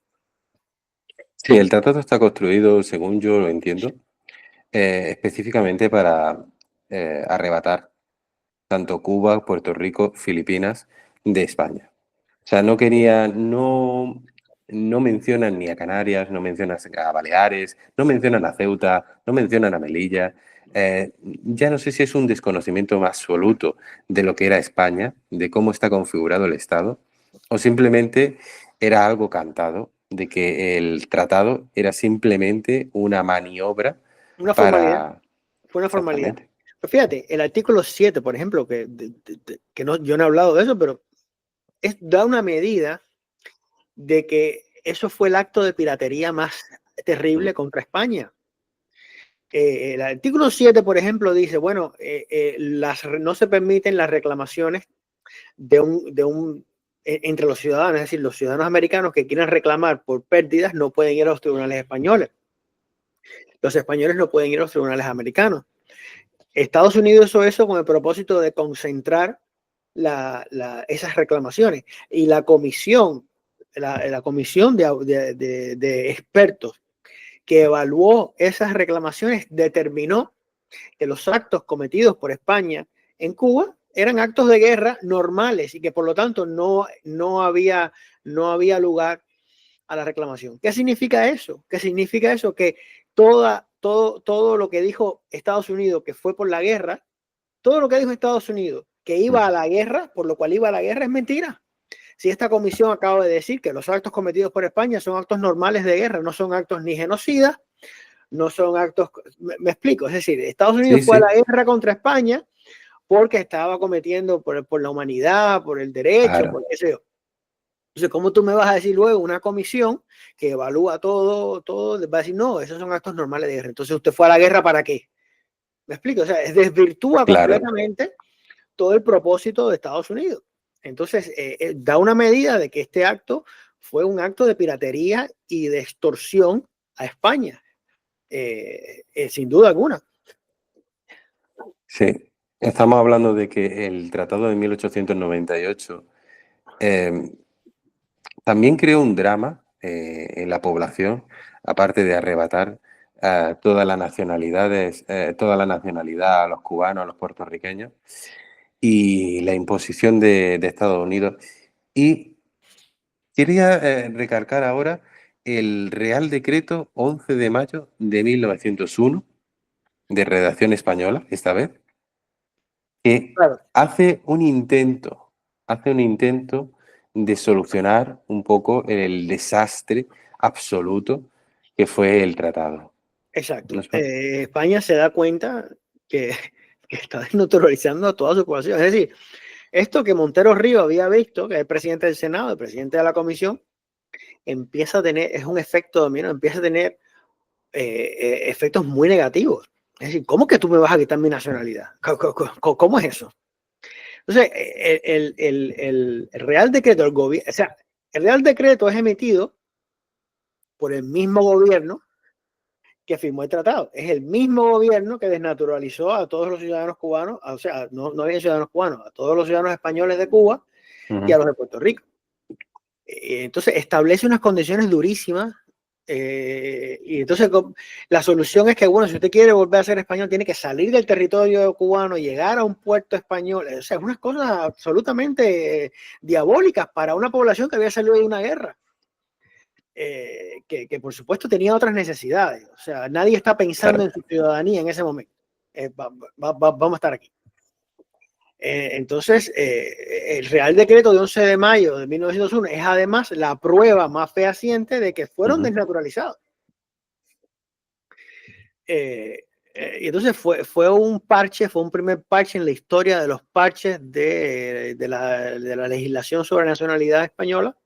Sí, el tratado está construido, según yo lo entiendo, específicamente para arrebatar tanto Cuba, Puerto Rico, Filipinas de España. O sea, no mencionan ni a Canarias, no mencionan a Baleares, no mencionan a Ceuta, no mencionan a Melilla. Ya no sé si es un desconocimiento absoluto de lo que era España, de cómo está configurado el Estado, o simplemente era algo cantado, de que el tratado era simplemente una maniobra Una formalidad, para... fue una formalidad. Exactamente. Pero fíjate, el artículo 7, por ejemplo, que no, yo no he hablado de eso, pero da una medida de que eso fue el acto de piratería más Mm, terrible contra España. El artículo 7, por ejemplo, dice, bueno, no se permiten las reclamaciones entre los ciudadanos, es decir, los ciudadanos americanos que quieran reclamar por pérdidas no pueden ir a los tribunales españoles. Los españoles no pueden ir a los tribunales americanos. Estados Unidos hizo eso con el propósito de concentrar esas reclamaciones. Y la comisión de expertos que evaluó esas reclamaciones determinó que los actos cometidos por España en Cuba eran actos de guerra normales y que por lo tanto no había lugar a la reclamación. ¿Qué significa eso? ¿Qué significa eso? Que todo lo que dijo Estados Unidos que fue por la guerra, todo lo que dijo Estados Unidos que mm, iba a la guerra, por lo cual iba a la guerra, es mentira. Si esta comisión acaba de decir que los actos cometidos por España son actos normales de guerra, no son actos ni genocidas, no son actos, me explico, es decir, Estados sí, Unidos fue a la sí, guerra contra España porque estaba cometiendo por la humanidad, por el derecho, claro, por eso. Entonces, ¿cómo tú me vas a decir luego una comisión que evalúa todo, va a decir, no, esos son actos normales de guerra? Entonces, ¿usted fue a la guerra para qué? ¿Me explico? O sea, desvirtúa claro. completamente todo el propósito de Estados Unidos. Entonces, da una medida de que este acto fue un acto de piratería y de extorsión a España, sin duda alguna. Sí, estamos hablando de que el Tratado de 1898 eh, también creó un drama en la población, aparte de arrebatar toda la nacionalidad a los cubanos, a los puertorriqueños, y la imposición de Estados Unidos. Y quería recalcar ahora el Real Decreto 11 de mayo de 1901 de redacción española, esta vez, que Claro, hace un intento de solucionar un poco el desastre absoluto que fue el tratado. ¿No exacto. es verdad? España se da cuenta que, que está desnaturalizando a toda su población. Es decir, esto que Montero Río había visto, que es el presidente del Senado, el presidente de la Comisión, empieza a tener, es un efecto dominó, empieza a tener efectos muy negativos. Es decir, ¿cómo que tú me vas a quitar mi nacionalidad? ¿Cómo es eso? Entonces, el Real Decreto del gobierno, o sea, el Real Decreto es emitido por el mismo gobierno que firmó el tratado. Es el mismo gobierno que desnaturalizó a todos los ciudadanos cubanos, o sea, no había ciudadanos cubanos, a todos los ciudadanos españoles de Cuba y a los de Puerto Rico. Entonces, establece unas condiciones durísimas. Y entonces la solución es que, bueno, si usted quiere volver a ser español, tiene que salir del territorio cubano, llegar a un puerto español. O sea, unas cosas absolutamente diabólicas para una población que había salido de una guerra. Que por supuesto tenía otras necesidades. O sea, nadie está pensando Claro. en su ciudadanía en ese momento. Vamos a estar aquí. Entonces, el Real Decreto de 11 de mayo de 1901 es además la prueba más fehaciente de que fueron desnaturalizados. Y entonces fue un parche, fue un primer parche en la historia de los parches de la legislación sobre nacionalidad española,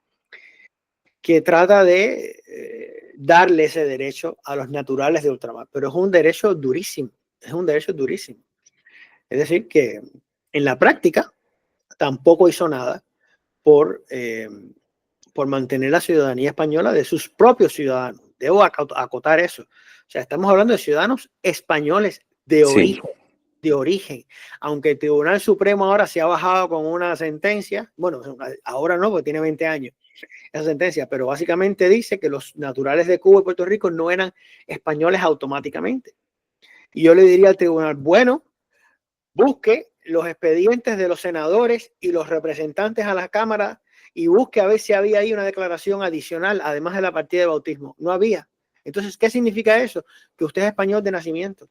que trata de darle ese derecho a los naturales de ultramar. Pero es un derecho durísimo, es un derecho durísimo. Es decir, que en la práctica tampoco hizo nada por mantener la ciudadanía española de sus propios ciudadanos. Debo acotar eso. O sea, estamos hablando de ciudadanos españoles Sí, de origen. Aunque el Tribunal Supremo ahora se ha bajado con una sentencia, bueno, ahora no, porque tiene 20 años esa sentencia, pero básicamente dice que los naturales de Cuba y Puerto Rico no eran españoles automáticamente. Y yo le diría al tribunal, bueno, busque los expedientes de los senadores y los representantes a la Cámara y busque a ver si había ahí una declaración adicional, además de la partida de bautismo. No había. Entonces, ¿qué significa eso? Que usted es español de nacimiento.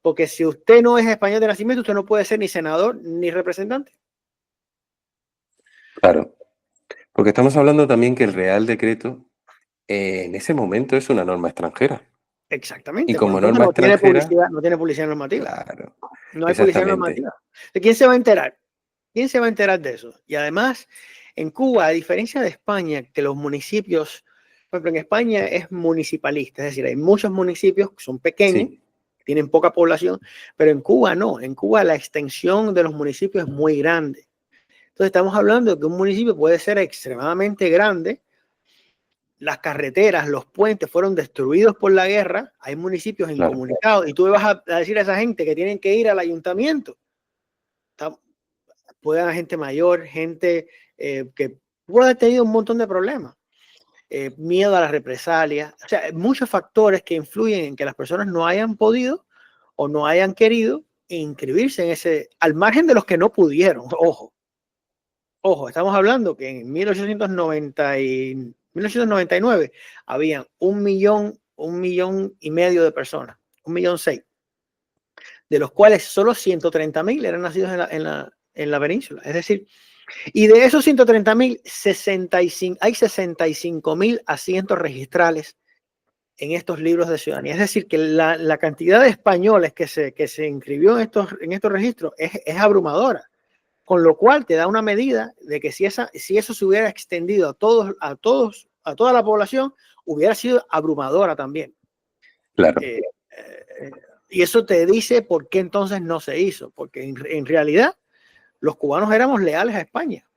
Porque si usted no es español de nacimiento, usted no puede ser ni senador ni representante. claro. Porque estamos hablando también que el Real Decreto en ese momento es una norma extranjera. Y Exactamente. Pues como entonces norma extranjera, no tiene publicidad normativa. claro, No hay publicidad exactamente. normativa. ¿De quién se va a enterar? ¿Quién se va a enterar de eso? Y además, en Cuba, a diferencia de España, que los municipios, por ejemplo, en España es municipalista, es decir, hay muchos municipios que son pequeños, Sí, tienen poca población, pero en Cuba no. En Cuba la extensión de los municipios es muy grande. Entonces estamos hablando de que un municipio puede ser extremadamente grande. Las carreteras, los puentes fueron destruidos por la guerra, hay municipios claro, incomunicados y tú le vas a decir a esa gente que tienen que ir al ayuntamiento. Puede haber gente mayor, gente que puede haber tenido un montón de problemas, miedo a las represalias, o sea, muchos factores que influyen en que las personas no hayan podido o no hayan querido inscribirse en ese, al margen de los que no pudieron, ojo, estamos hablando que en 1999 habían 1,5 millones de personas, 1,6 millones, de los cuales solo 130,000 eran nacidos en la península. Es decir, y de esos 130,000, hay 65,000 asientos registrales en estos libros de ciudadanía. Es decir, que la cantidad de españoles que se inscribió en estos registros es abrumadora. Con lo cual te da una medida de que si eso se hubiera extendido a toda la población, hubiera sido abrumadora también. claro. Eh, y eso te dice por qué entonces no se hizo, porque en realidad los cubanos éramos leales a España.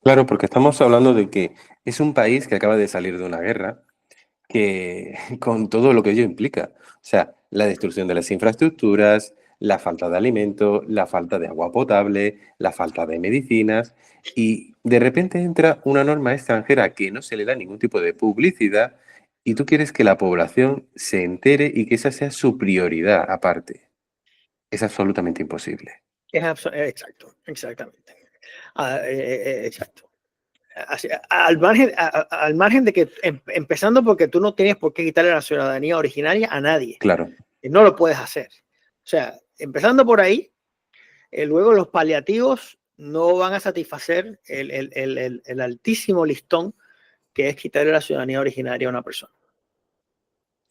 Claro, porque estamos hablando de que es un país que acaba de salir de una guerra que con todo lo que ello implica. O sea, la destrucción de las infraestructuras, la falta de alimentos, la falta de agua potable, la falta de medicinas, y de repente entra una norma extranjera que no se le da ningún tipo de publicidad y tú quieres que la población se entere y que esa sea su prioridad aparte. Es absolutamente imposible. Exacto, exactamente. Exacto. Al margen de que, empezando porque tú no tienes por qué quitarle la ciudadanía originaria a nadie. Claro, y no lo puedes hacer. O sea, empezando por ahí, luego los paliativos no van a satisfacer el altísimo listón que es quitarle la ciudadanía originaria a una persona.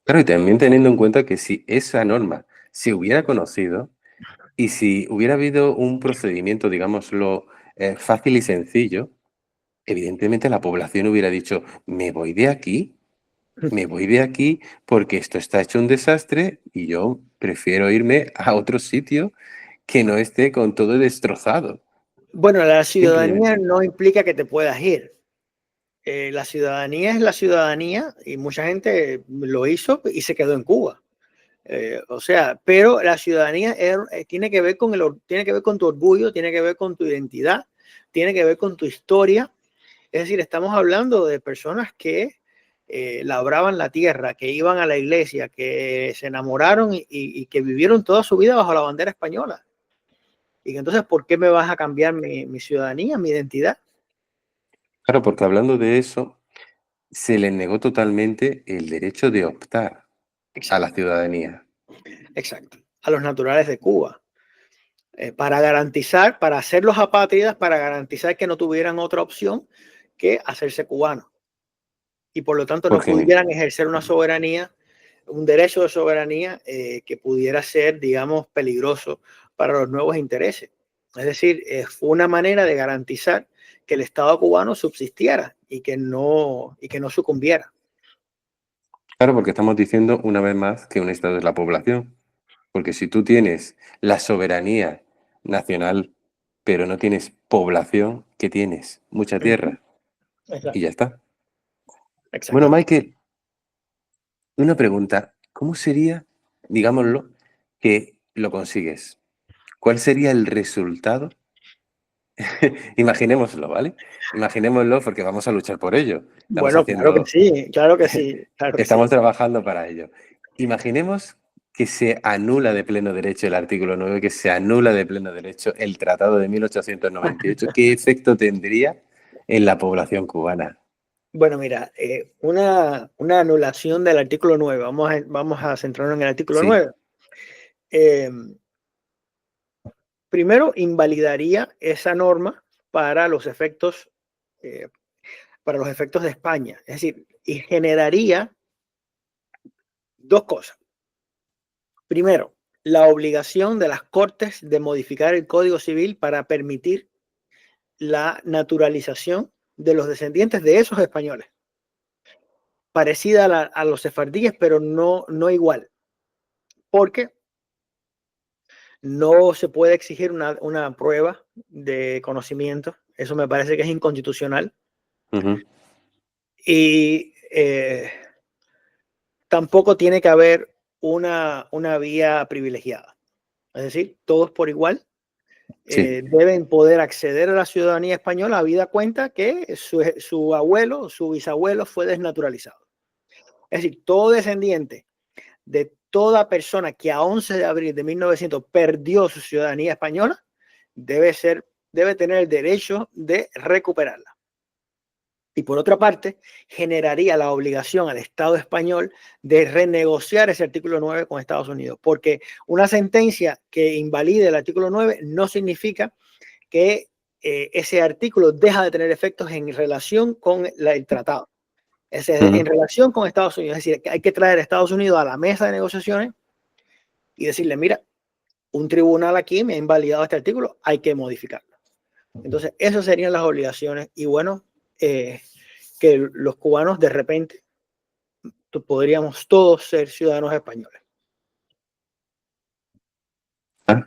Claro, y también teniendo en cuenta que si esa norma se hubiera conocido y si hubiera habido un procedimiento, digámoslo, fácil y sencillo, evidentemente la población hubiera dicho, me voy de aquí porque esto está hecho un desastre y yo prefiero irme a otro sitio que no esté con todo destrozado. Bueno, la ciudadanía Simplemente. no implica que te puedas ir. La ciudadanía es la ciudadanía y mucha gente lo hizo y se quedó en Cuba. O sea, pero la ciudadanía tiene que ver tiene que ver con tu orgullo, tiene que ver con tu identidad, tiene que ver con tu historia. Es decir, estamos hablando de personas que labraban la tierra, que iban a la iglesia, que se enamoraron y que vivieron toda su vida bajo la bandera española. Y entonces, ¿por qué me vas a cambiar mi ciudadanía, mi identidad? Claro, porque hablando de eso, se les negó totalmente el derecho de optar a la Exacto, ciudadanía. exacto. A los naturales de Cuba. Para garantizar, para hacerlos apátridas, para garantizar que no tuvieran otra opción que hacerse cubanos. Y por lo tanto no Porque, pudieran ejercer una soberanía, un derecho de soberanía que pudiera ser, digamos, peligroso para los nuevos intereses. Es decir, fue una manera de garantizar que el Estado cubano subsistiera y que no sucumbiera. claro, porque estamos diciendo una vez más que un Estado es la población. Porque si tú tienes la soberanía nacional, pero no tienes población, ¿qué tienes? Mucha tierra. Y Exacto, ya está. Bueno, exactamente. Michael, una pregunta. ¿Cómo sería, digámoslo, que lo consigues? ¿Cuál sería el resultado? Imaginémoslo, ¿vale? Imaginémoslo porque vamos a luchar por ello. Estamos Bueno, claro que haciendo, sí, claro que sí, claro que sí. estamos trabajando para ello. Imaginemos que se anula de pleno derecho el artículo 9, que se anula de pleno derecho el Tratado de 1898. ¿Qué efecto tendría en la población cubana? Bueno, mira, una anulación del artículo 9. Vamos a centrarnos en el artículo Sí. 9. Primero, invalidaría esa norma para los efectos, eh, para los efectos de España. Es decir, y generaría dos cosas. Primero, la obligación de las Cortes de modificar el Código Civil para permitir la naturalización de los descendientes de esos españoles, parecida a los sefardíes, pero no igual, porque no se puede exigir una prueba de conocimiento. Eso me parece que es inconstitucional. Ujú. Y tampoco tiene que haber una vía privilegiada. Es decir, todos por igual Sí. deben poder acceder a la ciudadanía española habida cuenta que su abuelo, su bisabuelo fue desnaturalizado. Es decir, todo descendiente de toda persona que a 11 de abril de 1900 perdió su ciudadanía española debe tener el derecho de recuperarla. Y por otra parte, generaría la obligación al Estado español de renegociar ese artículo 9 con Estados Unidos, porque una sentencia que invalide el artículo 9 no significa que ese artículo deja de tener efectos en relación con el tratado. En Ujú. relación con Estados Unidos, es decir, que hay que traer a Estados Unidos a la mesa de negociaciones y decirle, mira, un tribunal aquí me ha invalidado este artículo, hay que modificarlo. Entonces, esas serían las obligaciones y bueno, que los cubanos de repente podríamos todos ser ciudadanos españoles. Ah,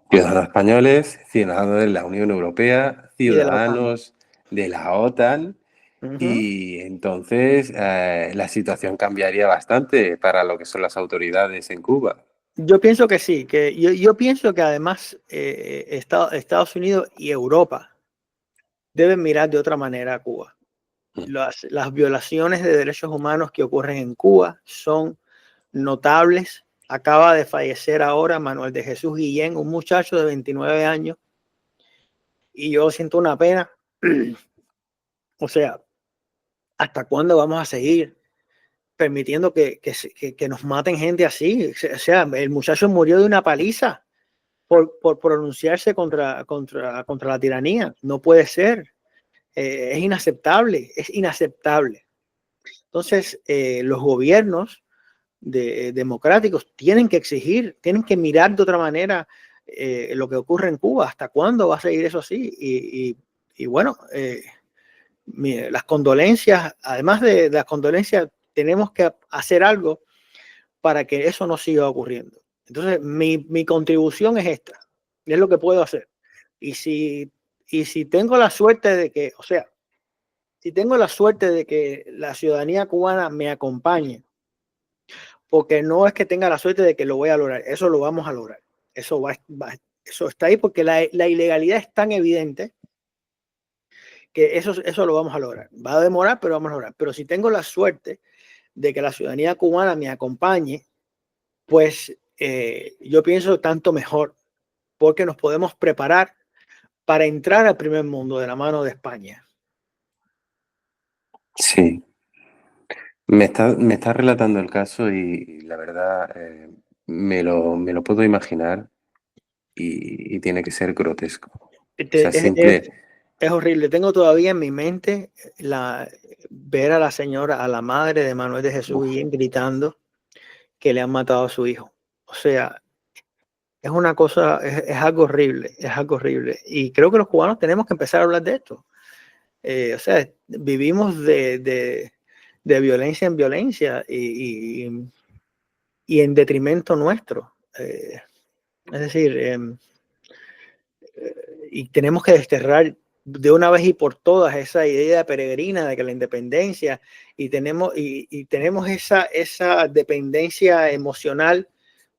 ciudadanos españoles, ciudadanos de la Unión Europea, Y de la OTAN. ciudadanos de la OTAN, Uh -huh. y entonces la situación cambiaría bastante para lo que son las autoridades en Cuba. Yo pienso que sí, que yo pienso que además Estados Unidos y Europa deben mirar de otra manera a Cuba. Las violaciones de derechos humanos que ocurren en Cuba son notables. Acaba de fallecer ahora Manuel de Jesús Guillén, un muchacho de 29 años, y yo siento una pena. O sea, ¿hasta cuándo vamos a seguir permitiendo que nos maten gente así. O sea, el muchacho murió de una paliza por pronunciarse contra la tiranía. No puede ser. Es inaceptable, es inaceptable. Entonces, los gobiernos democráticos tienen que exigir, tienen que mirar de otra manera lo que ocurre en Cuba. ¿Hasta cuándo va a seguir eso así? Y bueno, las condolencias, además de las condolencias, tenemos que hacer algo para que eso no siga ocurriendo. Entonces, mi contribución es esta, es lo que puedo hacer. Y si tengo la suerte de que, o sea, si tengo la suerte de que la ciudadanía cubana me acompañe, porque no es que tenga la suerte de que lo voy a lograr, eso lo vamos a lograr. Eso eso está ahí porque la ilegalidad es tan evidente que eso lo vamos a lograr. Va a demorar, pero vamos a lograr. Pero si tengo la suerte de que la ciudadanía cubana me acompañe, pues yo pienso tanto mejor, porque nos podemos preparar para entrar al primer mundo de la mano de España. Sí, me está relatando el caso y la verdad me lo puedo imaginar y tiene que ser grotesco. O sea, simple. Es horrible. Tengo todavía en mi mente ver a la señora, a la madre de Manuel de Jesús Uf, Guillén gritando que le han matado a su hijo. O sea, es una cosa, es algo horrible, es algo horrible. Y creo que los cubanos tenemos que empezar a hablar de esto. O sea, vivimos de violencia en violencia y en detrimento nuestro. Es decir, y tenemos que desterrar de una vez y por todas esa idea peregrina de que la independencia y tenemos esa dependencia emocional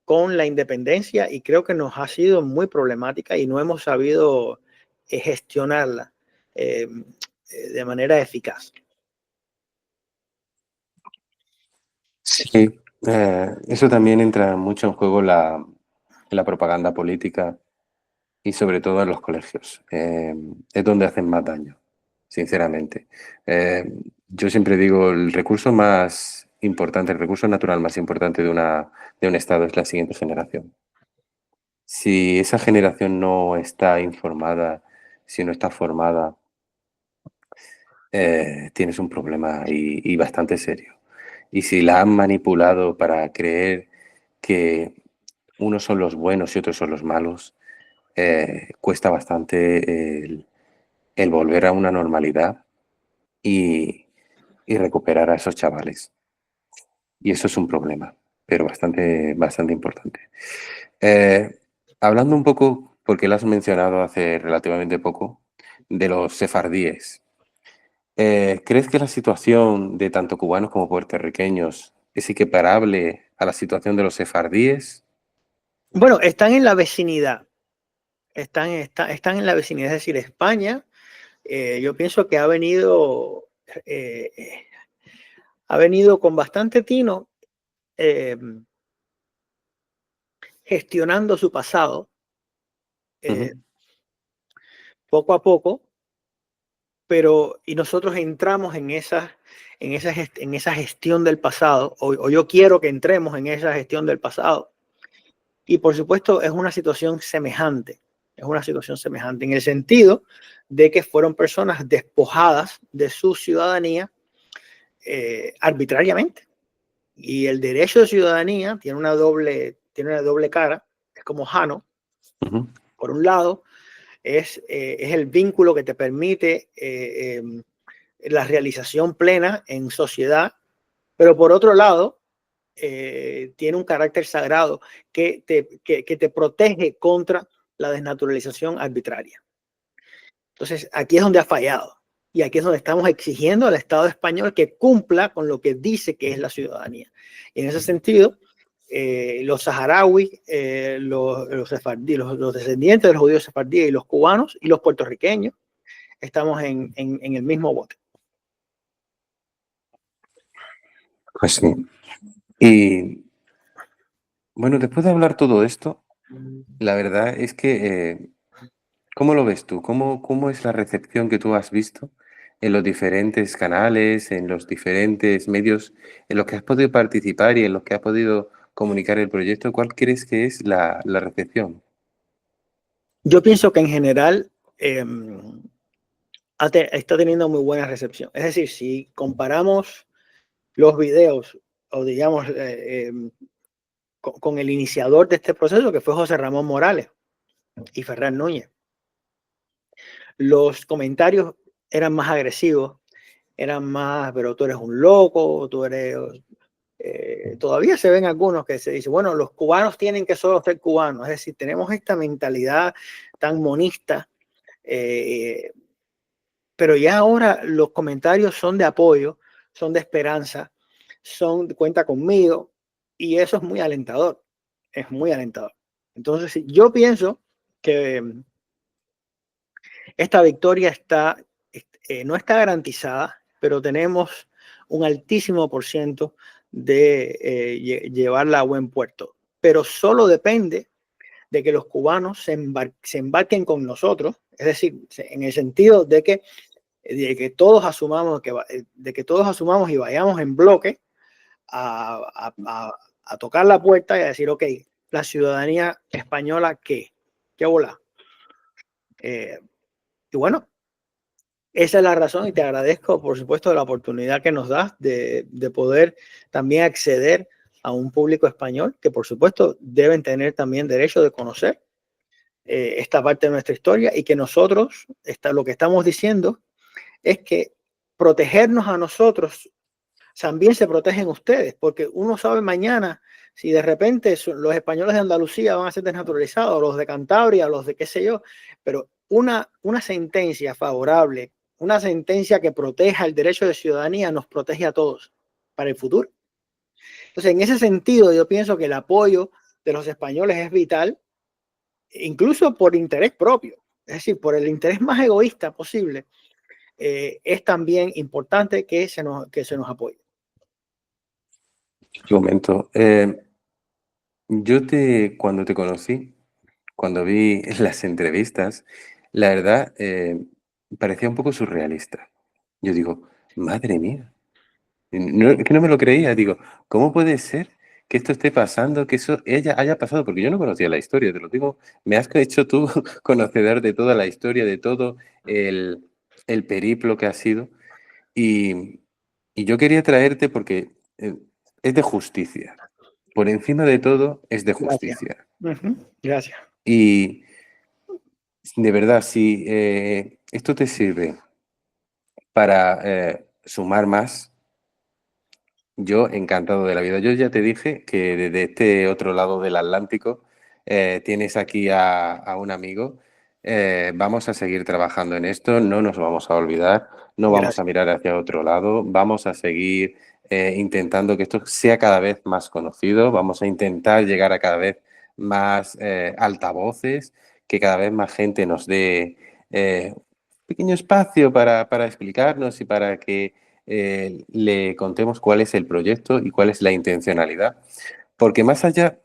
con la independencia y creo que nos ha sido muy problemática y no hemos sabido gestionarla de manera eficaz. sí, eso también entra mucho en juego la propaganda política y sobre todo en los colegios. Es donde hacen más daño, sinceramente. Yo siempre digo, el recurso más importante, el recurso natural más importante de un Estado es la siguiente generación. Si esa generación no está informada, si no está formada, tienes un problema y bastante serio. Y si la han manipulado para creer que unos son los buenos y otros son los malos, cuesta bastante el volver a una normalidad y, y recuperar a esos chavales. Y eso es un problema, pero bastante importante. Eh, Hablando un poco, porque lo has mencionado hace relativamente poco, de los sefardíes. ¿Crees que la situación de tanto cubanos como puertorriqueños es equiparable a la situación de los sefardíes? Bueno, están en la vecinidad, están en la vecinidad, es decir, España, yo pienso que eh, ha venido con bastante tino eh, gestionando su pasado eh, Ujú, poco a poco, pero y nosotros entramos en esa gestión del pasado, o yo quiero que entremos en esa gestión del pasado. Y por supuesto es una situación semejante en el sentido de que fueron personas despojadas de su ciudadanía arbitrariamente. Y el derecho de ciudadanía tiene una doble cara, es como Jano. ujú. Por un lado, es el vínculo que te permite la realización plena en sociedad, pero por otro lado, tiene un carácter sagrado que te protege contra la desnaturalización arbitraria. Entonces, aquí es donde ha fallado. Y aquí es donde estamos exigiendo al Estado español que cumpla con lo que dice que es la ciudadanía. Y en ese sentido, los saharauis, los descendientes de los judíos sefardíes y los cubanos y los puertorriqueños estamos en el mismo bote. Pues sí. Y bueno, después de hablar todo esto, la verdad es que, ¿cómo lo ves tú? ¿Cómo es la recepción que tú has visto en los diferentes canales, en los diferentes medios en los que has podido participar y en los que has podido comunicar el proyecto, ¿cuál crees que es la recepción? Yo pienso que en general está teniendo muy buena recepción. Es decir, si comparamos los videos o digamos con el iniciador de este proceso, que fue José Ramón Morales y Ferran Núñez, los comentarios eran más agresivos, eran más, pero tú eres un loco, tú eres... todavía se ven algunos que se dicen, bueno, los cubanos tienen que solo ser cubanos, es decir, tenemos esta mentalidad tan monista, pero ya ahora los comentarios son de apoyo, son de esperanza, son cuenta conmigo, y eso es muy alentador, es muy alentador. Entonces, yo pienso que esta victoria no está garantizada, pero tenemos un altísimo por ciento de llevarla a buen puerto. Pero solo depende de que los cubanos se embarquen con nosotros, es decir, en el sentido de que todos asumamos y vayamos en bloque a tocar la puerta y a decir, ok, la ciudadanía española, ¿qué bola? Y bueno, esa es la razón y te agradezco, por supuesto, la oportunidad que nos das de poder también acceder a un público español que, por supuesto, deben tener también derecho de conocer esta parte de nuestra historia y que nosotros, lo que estamos diciendo es que protegernos a nosotros también se protegen ustedes, porque uno sabe mañana si de repente los españoles de Andalucía van a ser desnaturalizados, los de Cantabria, los de qué sé yo, pero una sentencia favorable, una sentencia que proteja el derecho de ciudadanía nos protege a todos para el futuro. Entonces, en ese sentido, yo pienso que el apoyo de los españoles es vital, incluso por interés propio, es decir, por el interés más egoísta posible, es también importante que se nos apoye. Un momento. Cuando te conocí, cuando vi las entrevistas, la verdad, parecía un poco surrealista. Yo digo, madre mía, es que no me lo creía. Digo, ¿cómo puede ser que esto esté pasando, que eso haya pasado? Porque yo no conocía la historia, te lo digo, me has hecho tú conocedor de toda la historia, de todo el, el periplo que ha sido. Y, y yo quería traerte porque es de justicia. Por encima de todo, es de Gracias. justicia. Gracias. Y de verdad, si esto te sirve para sumar más, yo encantado de la vida. Yo ya te dije que desde este otro lado del Atlántico tienes aquí a un amigo. Vamos a seguir trabajando en esto, no nos vamos a olvidar, no vamos a Gracias. mirar hacia otro lado, vamos a seguir intentando que esto sea cada vez más conocido, vamos a intentar llegar a cada vez más altavoces, que cada vez más gente nos dé pequeño espacio para explicarnos y para que le contemos cuál es el proyecto y cuál es la intencionalidad. Porque más allá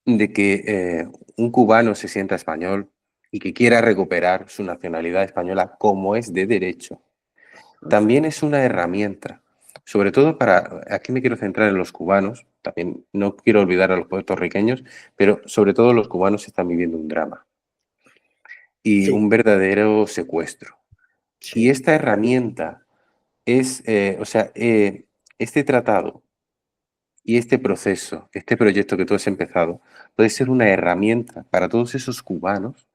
de que un cubano se sienta español y que quiera recuperar su nacionalidad española como es de derecho, también es una herramienta, sobre todo aquí me quiero centrar en los cubanos, también no quiero olvidar a los puertorriqueños, pero sobre todo los cubanos están viviendo un drama y Sí, un verdadero secuestro. Y sí, esta herramienta este tratado y este proceso, este proyecto que tú has empezado, puede ser una herramienta para todos esos cubanos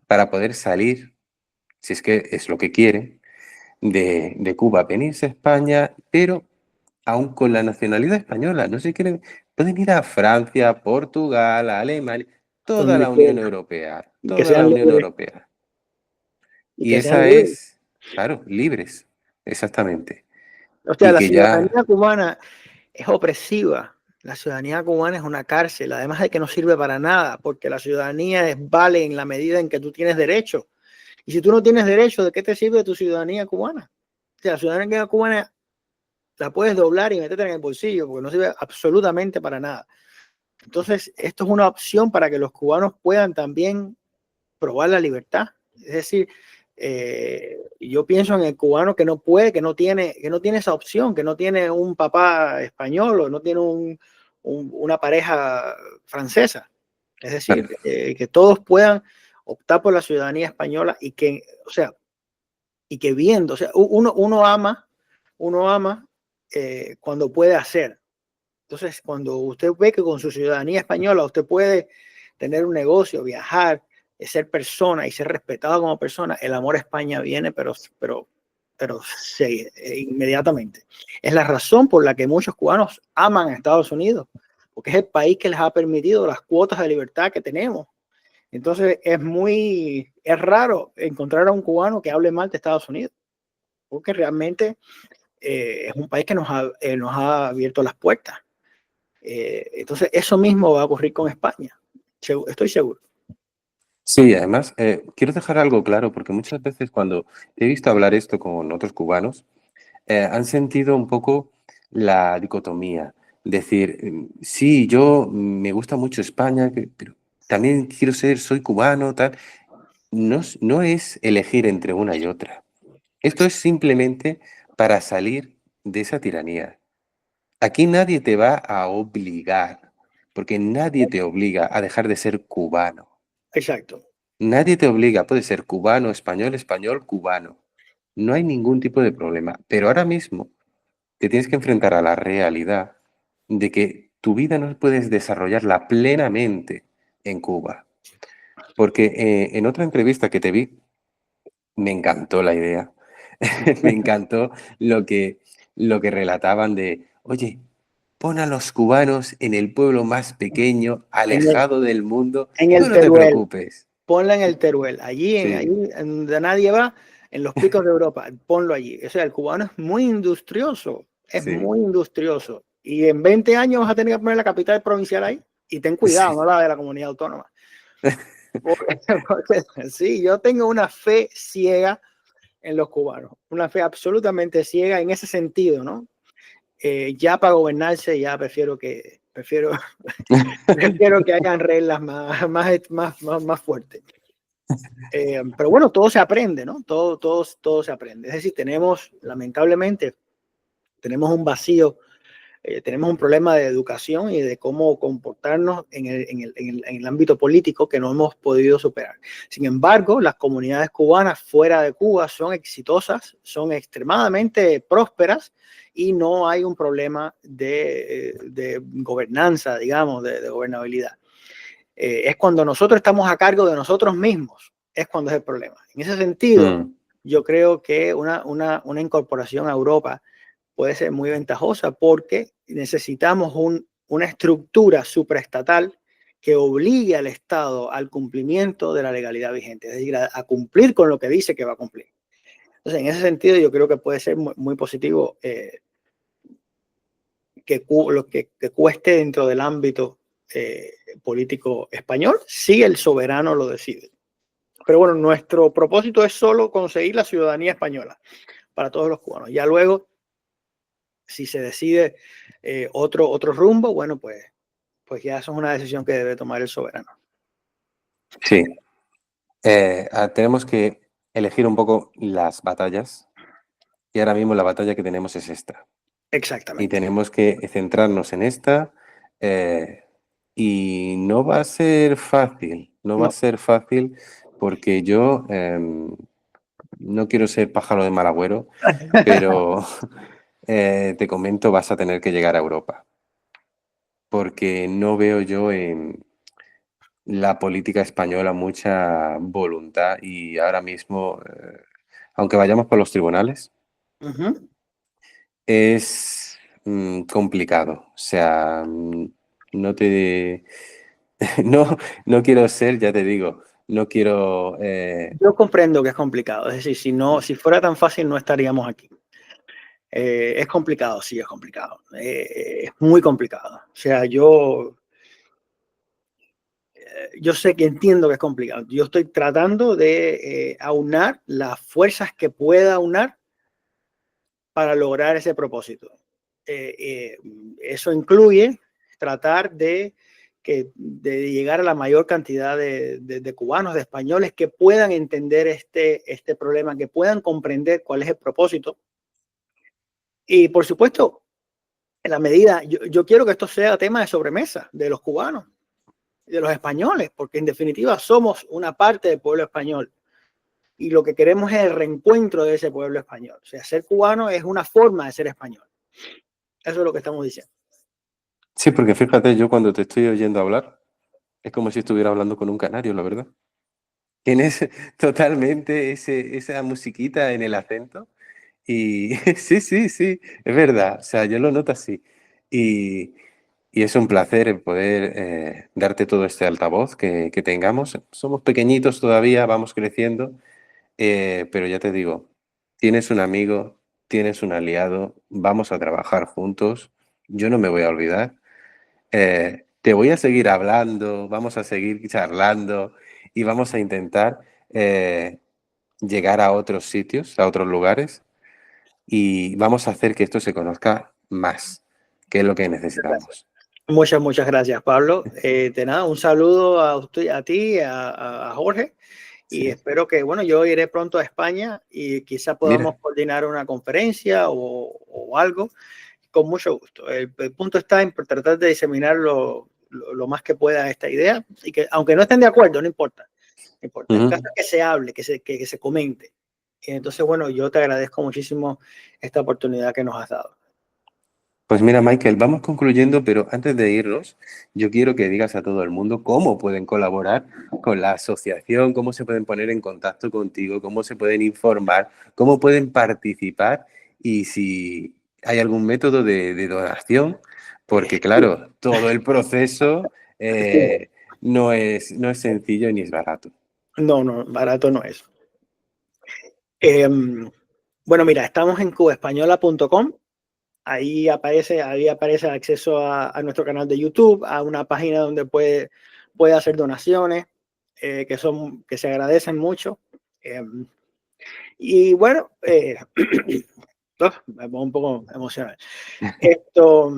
para poder salir, si es que es lo que quieren, de Cuba, venirse a España, pero aún con la nacionalidad española. No sé, quieren, pueden ir a Francia, Portugal, a Alemania, toda donde la Unión quiera. Europea, Y que toda la sean Unión libres. Europea. Y Y que sean esa libres. es, claro, libres, exactamente. O sea, Y la que ciudadanía ya cubana es opresiva. La ciudadanía cubana es una cárcel, además de que no sirve para nada, porque la ciudadanía vale en la medida en que tú tienes derecho. Y si tú no tienes derecho, ¿de qué te sirve tu ciudadanía cubana? O sea, la ciudadanía cubana la puedes doblar y meterte en el bolsillo, porque no sirve absolutamente para nada. Entonces, esto es una opción para que los cubanos puedan también probar la libertad. Es decir, Yo pienso en el cubano que no puede, que no tiene esa opción, que no tiene un papá español o no tiene una pareja francesa. Es decir, que todos puedan optar por la ciudadanía española y que, o sea, viendo, o sea, uno ama cuando puede hacer. Entonces, cuando usted ve que con su ciudadanía española usted puede tener un negocio, viajar, ser persona y ser respetado como persona, el amor a España viene, pero sí, inmediatamente. Es la razón por la que muchos cubanos aman a Estados Unidos, porque es el país que les ha permitido las cuotas de libertad que tenemos. Entonces, es raro encontrar a un cubano que hable mal de Estados Unidos, porque realmente es un país que nos ha abierto las puertas. Entonces, eso mismo va a ocurrir con España. Estoy seguro. Sí, además, quiero dejar algo claro, porque muchas veces cuando he visto hablar esto con otros cubanos, han sentido un poco la dicotomía. Decir, sí, yo me gusta mucho España, pero también soy cubano, tal. No, no es elegir entre una y otra. Esto es simplemente para salir de esa tiranía. Aquí nadie te va a obligar, porque nadie te obliga a dejar de ser cubano. Exacto. Nadie te obliga, puede ser cubano, español, español, cubano. No hay ningún tipo de problema. Pero ahora mismo te tienes que enfrentar a la realidad de que tu vida no puedes desarrollarla plenamente en Cuba. Porque en otra entrevista que te vi, me encantó la idea. Me encantó lo que, lo que relataban de, oye, pon a los cubanos en el pueblo más pequeño, En el, alejado del mundo. en Tú el no te Teruel, preocupes. ponla en el Teruel, allí Sí, en donde nadie va, en los picos de Europa, ponlo allí. O sea, el cubano es muy industrioso, es sí, muy industrioso. Y en 20 años vas a tener que poner la capital provincial ahí. Y ten cuidado, sí. no la de la comunidad autónoma. Porque sí, yo tengo una fe ciega en los cubanos, una fe absolutamente ciega en ese sentido, ¿no? Ya para gobernarse, ya prefiero que hayan reglas más fuertes. Pero bueno, todo se aprende, ¿no? Todo se aprende. Es decir, lamentablemente, tenemos un vacío, tenemos un problema de educación y de cómo comportarnos en el ámbito político que no hemos podido superar. Sin embargo, las comunidades cubanas fuera de Cuba son exitosas, son extremadamente prósperas y no hay un problema de gobernanza, digamos, de gobernabilidad. Es cuando nosotros estamos a cargo de nosotros mismos, es cuando es el problema. En ese sentido, Mm, yo creo que una incorporación a Europa puede ser muy ventajosa porque necesitamos una estructura supraestatal que obligue al Estado al cumplimiento de la legalidad vigente, es decir, a cumplir con lo que dice que va a cumplir. Entonces, en ese sentido, yo creo que puede ser muy positivo que cueste dentro del ámbito político español si el soberano lo decide. Pero bueno, nuestro propósito es solo conseguir la ciudadanía española para todos los cubanos. Ya luego, si se decide otro rumbo, bueno, pues ya eso es una decisión que debe tomar el soberano. sí. Tenemos que elegir un poco las batallas y ahora mismo la batalla que tenemos es esta. Y Exactamente. tenemos que centrarnos en esta eh, y no va a ser fácil, no va a No. ser fácil porque yo no quiero ser pájaro de mal agüero, pero te comento, vas a tener que llegar a Europa porque no veo yo en la política española mucha voluntad y ahora mismo, aunque vayamos por los tribunales, Uh-huh. es complicado. O sea, no te... No, no quiero ser, ya te digo, no quiero... Yo comprendo que es complicado. Es decir, si fuera tan fácil, no estaríamos aquí. Es complicado, sí, es complicado. Es muy complicado. O sea, yo sé que entiendo que es complicado. Yo estoy tratando de aunar las fuerzas que pueda aunar para lograr ese propósito. Eh, eh, Eso incluye tratar de de llegar a la mayor cantidad de cubanos, de españoles que puedan entender este problema, que puedan comprender cuál es el propósito. Y por supuesto, en la medida, yo quiero que esto sea tema de sobremesa de los cubanos, de los españoles, porque en definitiva somos una parte del pueblo español. Y lo que queremos es el reencuentro de ese pueblo español. O sea, ser cubano es una forma de ser español. Eso es lo que estamos diciendo. Sí, porque fíjate, yo cuando te estoy oyendo hablar, es como si estuviera hablando con un canario, la verdad. Tienes totalmente esa musiquita en el acento. Y sí, sí, sí, es verdad. O sea, yo lo noto así. Y, y es un placer el poder darte todo este altavoz que tengamos. Somos pequeñitos todavía, vamos creciendo, pero ya te digo, tienes un amigo, tienes un aliado, vamos a trabajar juntos. Yo no me voy a olvidar. Te voy a seguir hablando, vamos a seguir charlando y vamos a intentar llegar a otros sitios, a otros lugares y vamos a hacer que esto se conozca más, que es lo que necesitamos. Muchas, muchas gracias, Pablo. De nada, un saludo a usted, a ti, a Jorge. Y Sí. espero que, bueno, yo iré pronto a España y quizá podamos Mira, coordinar una conferencia o algo. Con mucho gusto. El punto está en tratar de diseminar lo más que pueda esta idea y que, aunque no estén de acuerdo, no importa. No importa. El caso ujú. es que se hable, que se comente. Y entonces, bueno, yo te agradezco muchísimo esta oportunidad que nos has dado. Pues mira, Michael, vamos concluyendo, pero antes de irnos, yo quiero que digas a todo el mundo cómo pueden colaborar con la asociación, cómo se pueden poner en contacto contigo, cómo se pueden informar, cómo pueden participar y si hay algún método de donación, porque claro, todo el proceso no es sencillo ni es barato. No, no, barato no es. Bueno, mira, estamos en cubaespañola.com. Ahí aparece acceso a nuestro canal de YouTube, a una página donde puede hacer donaciones que se agradecen mucho. Y bueno, me pongo un poco emocional. Esto,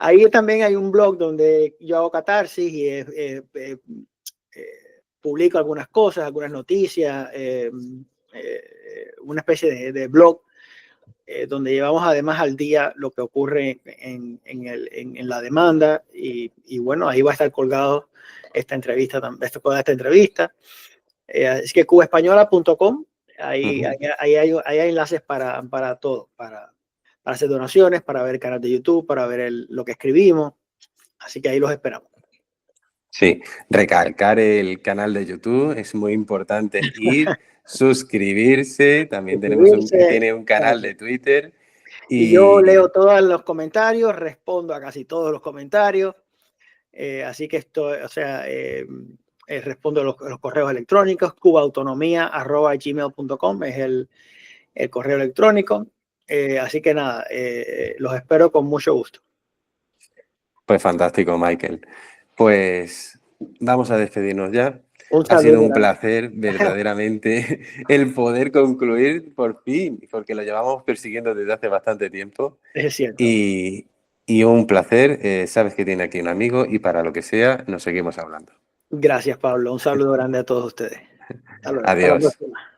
ahí también hay un blog donde yo hago catarsis y publico algunas cosas, algunas noticias, una especie de blog donde llevamos además al día lo que ocurre en la demanda y bueno, ahí va a estar colgado esta entrevista, esta entrevista. Es que cubaespañola.com, ahí hay enlaces para todo, para hacer donaciones, para ver el canal de YouTube, para ver lo que escribimos. Así que ahí los esperamos. Sí, recalcar el canal de YouTube es muy importante. Ir, suscribirse, también Suscribirse. tiene un canal de Twitter Y yo y leo todos los comentarios, respondo a casi todos los comentarios. Así que esto, o sea, respondo a los correos electrónicos, cubaautonomía@gmail.com es el correo electrónico. Así que nada, los espero con mucho gusto. pues fantástico, Michael. Pues vamos a despedirnos ya. Un Ha sido saludo un grande. placer verdaderamente el poder concluir por fin, porque lo llevamos persiguiendo desde hace bastante tiempo. Es cierto. Y, y un placer, sabes que tiene aquí un amigo y para lo que sea, nos seguimos hablando. Gracias, Pablo. Un saludo grande a todos ustedes. Hasta luego. Hasta la Adiós. próxima.